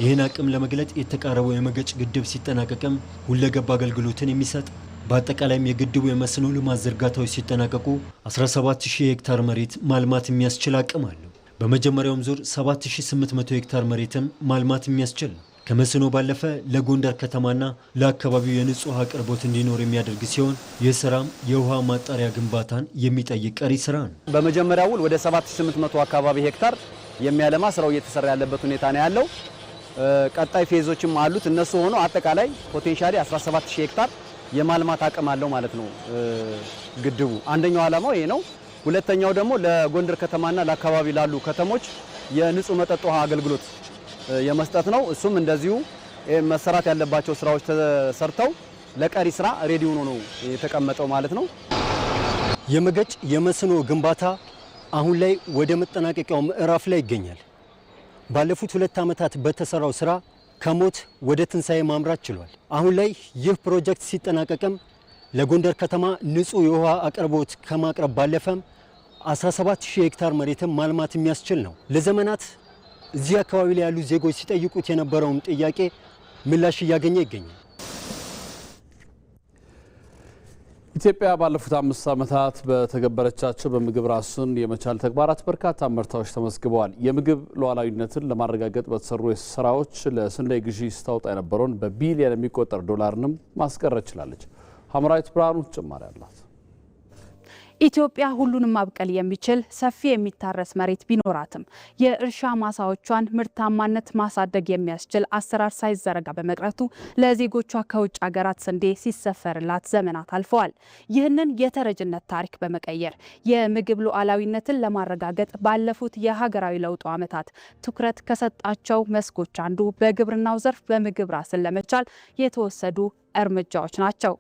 ይህን አቅም ለመግለጥ የተቃረበው የመገጭ ግድብ ሲጠናቀቅም ሁለገብ አገልግሎትን የሚሰጥ በአጠቃላይም የግድቡ የመስኖ ልማት ዝርጋታዎች ሲጠናቀቁ 17000 ሄክታር መሬት ማልማት የሚያስችል አቅም አለው። በመጀመሪያውም ዙር 7800 ሄክታር መሬትን ማልማት የሚያስችል ነው። ከመስኖ ባለፈ ለጎንደር ከተማና ለአካባቢው የንጹህ አቅርቦት እንዲኖር የሚያደርግ ሲሆን ይህ ስራም የውሃ ማጣሪያ ግንባታን የሚጠይቅ ቀሪ ስራ ነው። በመጀመሪያው ወደ 7800 አካባቢ ሄክታር የሚያለማ ስራው እየተሰራ ያለበት ሁኔታ ነው ያለው። ቀጣይ ፌዞችም አሉት። እነሱ ሆኖ አጠቃላይ ፖቴንሻሊ 17000 ሄክታር የማልማት አቅም አለው ማለት ነው ግድቡ። አንደኛው ዓላማው ይሄ ነው። ሁለተኛው ደግሞ ለጎንደር ከተማና ለአካባቢ ላሉ ከተሞች የንጹህ መጠጥ ውሃ አገልግሎት የመስጠት ነው። እሱም እንደዚሁ መሰራት ያለባቸው ስራዎች ተሰርተው ለቀሪ ስራ ሬዲ ሆኖ ነው የተቀመጠው ማለት ነው። የመገጭ የመስኖ ግንባታ አሁን ላይ ወደ መጠናቀቂያው ምዕራፍ ላይ ይገኛል። ባለፉት 2 ዓመታት በተሰራው ስራ ከሞት ወደ ትንሳኤ ማምራት ችሏል። አሁን ላይ ይህ ፕሮጀክት ሲጠናቀቅም ለጎንደር ከተማ ንጹህ የውሃ አቅርቦት ከማቅረብ ባለፈም 17000 ሄክታር መሬትን ማልማት የሚያስችል ነው። ለዘመናት እዚህ አካባቢ ላይ ያሉ ዜጎች ሲጠይቁት የነበረውን ጥያቄ ምላሽ እያገኘ ይገኛል። ኢትዮጵያ ባለፉት 5 ዓመታት በተገበረቻቸው በምግብ ራስን የመቻል ተግባራት በርካታ ምርታዎች ተመዝግበዋል። የምግብ ሉዓላዊነትን ለማረጋገጥ በተሰሩ ስራዎች ለስንዴ ግዢ ስታወጣ የነበረውን በቢሊየን የሚቆጠር ዶላርንም ማስቀረት ችላለች። ሐምራዊት ብርሃኑ ተጨማሪ አላት። ኢትዮጵያ ሁሉንም ማብቀል የሚችል ሰፊ የሚታረስ መሬት ቢኖራትም የእርሻ ማሳዎቿን ምርታማነት ማሳደግ የሚያስችል አሰራር ሳይዘረጋ በመቅረቱ ለዜጎቿ ከውጭ ሀገራት ስንዴ ሲሰፈርላት ዘመናት አልፈዋል። ይህንን የተረጅነት ታሪክ በመቀየር የምግብ ሉዓላዊነትን ለማረጋገጥ ባለፉት የሀገራዊ ለውጡ ዓመታት ትኩረት ከሰጣቸው መስኮች አንዱ በግብርናው ዘርፍ በምግብ ራስን ለመቻል የተወሰዱ እርምጃዎች ናቸው።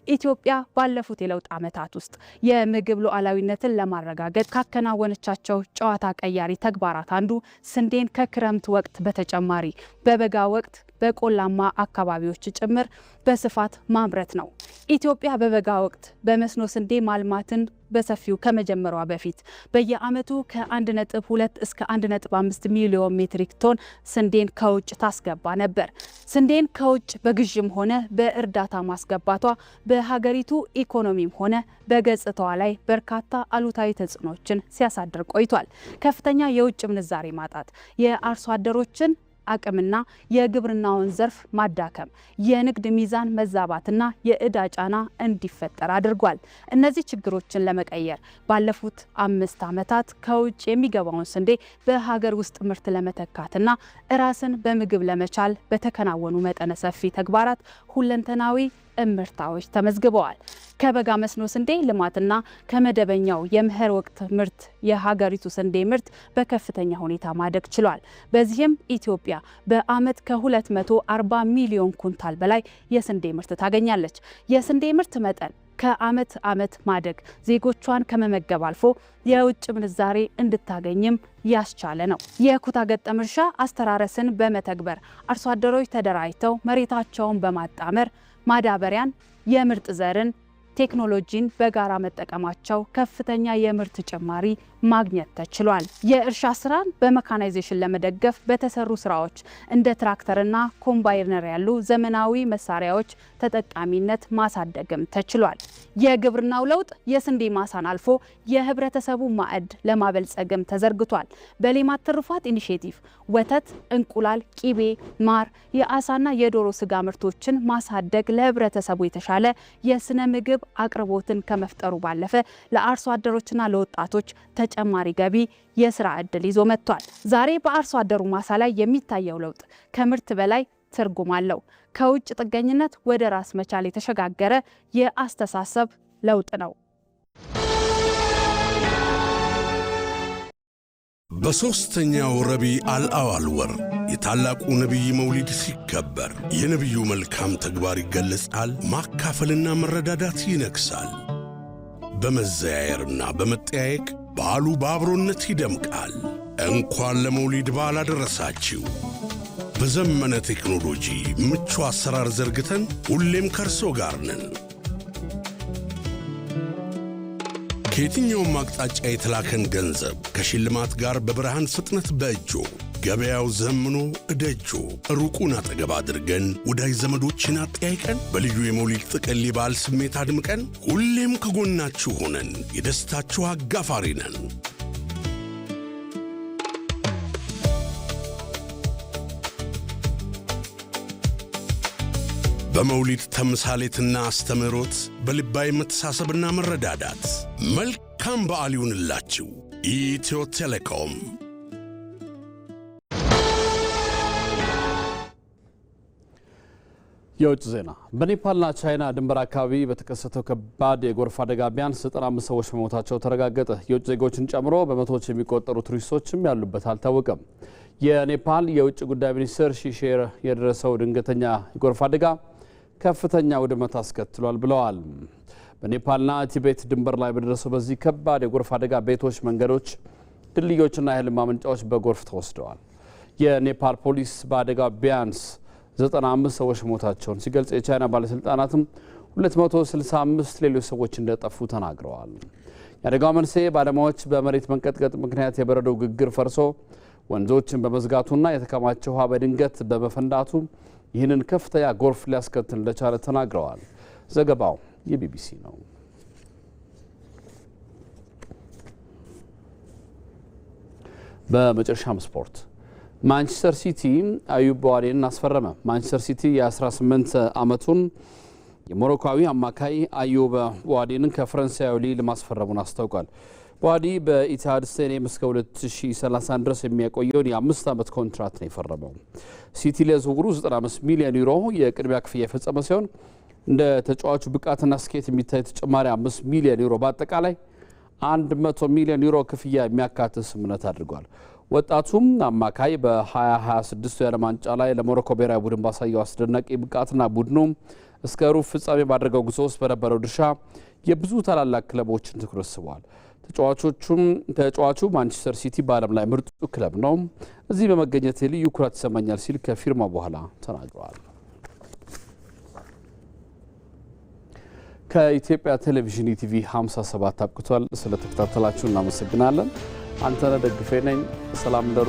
ኢትዮጵያ ባለፉት የለውጥ ዓመታት ውስጥ የምግብ ሉዓላዊነትን ለማረጋገጥ ካከናወነቻቸው ጨዋታ ቀያሪ ተግባራት አንዱ ስንዴን ከክረምት ወቅት በተጨማሪ በበጋ ወቅት በቆላማ አካባቢዎች ጭምር በስፋት ማምረት ነው። ኢትዮጵያ በበጋ ወቅት በመስኖ ስንዴ ማልማትን በሰፊው ከመጀመሯ በፊት በየዓመቱ ከ1.2 እስከ 1.5 ሚሊዮን ሜትሪክ ቶን ስንዴን ከውጭ ታስገባ ነበር። ስንዴን ከውጭ በግዥም ሆነ በእርዳታ ማስገባቷ በሀገሪቱ ኢኮኖሚም ሆነ በገጽታዋ ላይ በርካታ አሉታዊ ተጽዕኖችን ሲያሳድር ቆይቷል። ከፍተኛ የውጭ ምንዛሬ ማጣት፣ የአርሶ አደሮችን አቅምና የግብርናውን ዘርፍ ማዳከም፣ የንግድ ሚዛን መዛባትና የዕዳ ጫና እንዲፈጠር አድርጓል። እነዚህ ችግሮችን ለመቀየር ባለፉት 5 ዓመታት ከውጭ የሚገባውን ስንዴ በሀገር ውስጥ ምርት ለመተካትና ራስን በምግብ ለመቻል በተከናወኑ መጠነ ሰፊ ተግባራት ሁለንተናዊ እምርታዎች ተመዝግበዋል። ከበጋ መስኖ ስንዴ ልማትና ከመደበኛው የመኸር ወቅት ምርት የሀገሪቱ ስንዴ ምርት በከፍተኛ ሁኔታ ማደግ ችሏል። በዚህም ኢትዮጵያ በዓመት ከ240 ሚሊዮን ኩንታል በላይ የስንዴ ምርት ታገኛለች። የስንዴ ምርት መጠን ከዓመት ዓመት ማደግ ዜጎቿን ከመመገብ አልፎ የውጭ ምንዛሬ እንድታገኝም ያስቻለ ነው። የኩታ ገጠም እርሻ አስተራረስን በመተግበር አርሶ አደሮች ተደራጅተው መሬታቸውን በማጣመር ማዳበሪያን፣ የምርጥ ዘርን፣ ቴክኖሎጂን በጋራ መጠቀማቸው ከፍተኛ የምርት ጭማሪ ማግኘት ተችሏል። የእርሻ ስራን በሜካናይዜሽን ለመደገፍ በተሰሩ ስራዎች እንደ ትራክተርና ኮምባይነር ያሉ ዘመናዊ መሳሪያዎች ተጠቃሚነት ማሳደግም ተችሏል። የግብርናው ለውጥ የስንዴ ማሳን አልፎ የህብረተሰቡ ማዕድ ለማበልጸግም ተዘርግቷል። በሌማት ትሩፋት ኢኒሼቲቭ ወተት፣ እንቁላል፣ ቂቤ፣ ማር፣ የአሳና የዶሮ ስጋ ምርቶችን ማሳደግ ለህብረተሰቡ የተሻለ የስነ ምግብ አቅርቦትን ከመፍጠሩ ባለፈ ለአርሶ አደሮችና ለወጣቶች ተጨማሪ ገቢ የስራ ዕድል ይዞ መጥቷል። ዛሬ በአርሶ አደሩ ማሳ ላይ የሚታየው ለውጥ ከምርት በላይ ትርጉም አለው። ከውጭ ጥገኝነት ወደ ራስ መቻል የተሸጋገረ የአስተሳሰብ ለውጥ ነው። በሦስተኛው ረቢዕ አልአዋል ወር የታላቁ ነቢይ መውሊድ ሲከበር የነቢዩ መልካም ተግባር ይገለጻል፣ ማካፈልና መረዳዳት ይነግሳል። በመዘያየርና በመጠያየቅ በዓሉ በአብሮነት ይደምቃል። እንኳን ለመውሊድ በዓል አደረሳችሁ። በዘመነ ቴክኖሎጂ ምቹ አሰራር ዘርግተን ሁሌም ከርሶ ጋር ነን። ከየትኛውም አቅጣጫ የተላከን ገንዘብ ከሽልማት ጋር በብርሃን ፍጥነት በእጆ ገበያው ዘምኖ እደጆ ሩቁን አጠገብ አድርገን ወዳጅ ዘመዶችን አጠያይቀን በልዩ የመውሊድ ጥቅል የበዓል ስሜት አድምቀን ሁሌም ከጎናችሁ ሆነን የደስታችሁ አጋፋሪ ነን። በመውሊድ ተምሳሌትና አስተምህሮት በልባዊ መተሳሰብና መረዳዳት መልካም በዓል ይሁንላችሁ። ኢትዮ ቴሌኮም። የውጭ ዜና። በኔፓልና ቻይና ድንበር አካባቢ በተከሰተው ከባድ የጎርፍ አደጋ ቢያንስ 95 ሰዎች መሞታቸው ተረጋገጠ። የውጭ ዜጎችን ጨምሮ በመቶዎች የሚቆጠሩ ቱሪስቶችም ያሉበት አልታወቀም። የኔፓል የውጭ ጉዳይ ሚኒስትር ሺሼር የደረሰው ድንገተኛ የጎርፍ አደጋ ከፍተኛ ውድመት አስከትሏል ብለዋል። በኔፓልና ቲቤት ድንበር ላይ በደረሰው በዚህ ከባድ የጎርፍ አደጋ ቤቶች፣ መንገዶች፣ ድልድዮችና የኃይል ማመንጫዎች በጎርፍ ተወስደዋል። የኔፓል ፖሊስ በአደጋው ቢያንስ 95 ሰዎች ሞታቸውን ሲገልጽ የቻይና ባለስልጣናትም 265 ሌሎች ሰዎች እንደጠፉ ተናግረዋል። የአደጋው መንስኤ ባለሙያዎች በመሬት መንቀጥቀጥ ምክንያት የበረዶው ግግር ፈርሶ ወንዞችን በመዝጋቱና የተከማቸው ውሃ በድንገት በመፈንዳቱ ይህንን ከፍተኛ ጎርፍ ሊያስከትል እንደቻለ ተናግረዋል። ዘገባው የቢቢሲ ነው። በመጨረሻም ስፖርት። ማንቸስተር ሲቲ አዩብ በዋዴን አስፈረመ። ማንቸስተር ሲቲ የ18 ዓመቱን የሞሮኮዊ አማካይ አዩብ ዋዲንን ከፈረንሳዩ ሊል ማስፈረሙን አስታውቋል። ዋዲ በኢቲሃድ ስቴዲየም እስከ 2030 ድረስ የሚያቆየውን የ5 ዓመት ኮንትራት ነው የፈረመው። ሲቲ ለዝውውሩ 95 ሚሊዮን ዩሮ የቅድሚያ ክፍያ የፈጸመ ሲሆን እንደ ተጫዋቹ ብቃትና ስኬት የሚታይ ተጨማሪ 5 ሚሊዮን ዩሮ በአጠቃላይ 100 ሚሊዮን ዩሮ ክፍያ የሚያካትት ስምምነት አድርጓል። ወጣቱም አማካይ በ2026 የዓለም ዋንጫ ላይ ለሞሮኮ ብሔራዊ ቡድን ባሳየው አስደናቂ ብቃትና ቡድኑ እስከ ሩብ ፍጻሜ ባደረገው ጉዞ ውስጥ በነበረው ድርሻ የብዙ ታላላቅ ክለቦችን ትኩረት ስቧል። ተጫዋቹ ማንቸስተር ሲቲ በዓለም ላይ ምርጡ ክለብ ነው፣ እዚህ በመገኘት ልዩ ኩራት ይሰማኛል ሲል ከፊርማ በኋላ ተናግሯል። ከኢትዮጵያ ቴሌቪዥን ኢቲቪ 57 አብቅቷል። ስለተከታተላችሁ እናመሰግናለን። አንተነህ ደግፌ ነኝ። ሰላም ደሩ።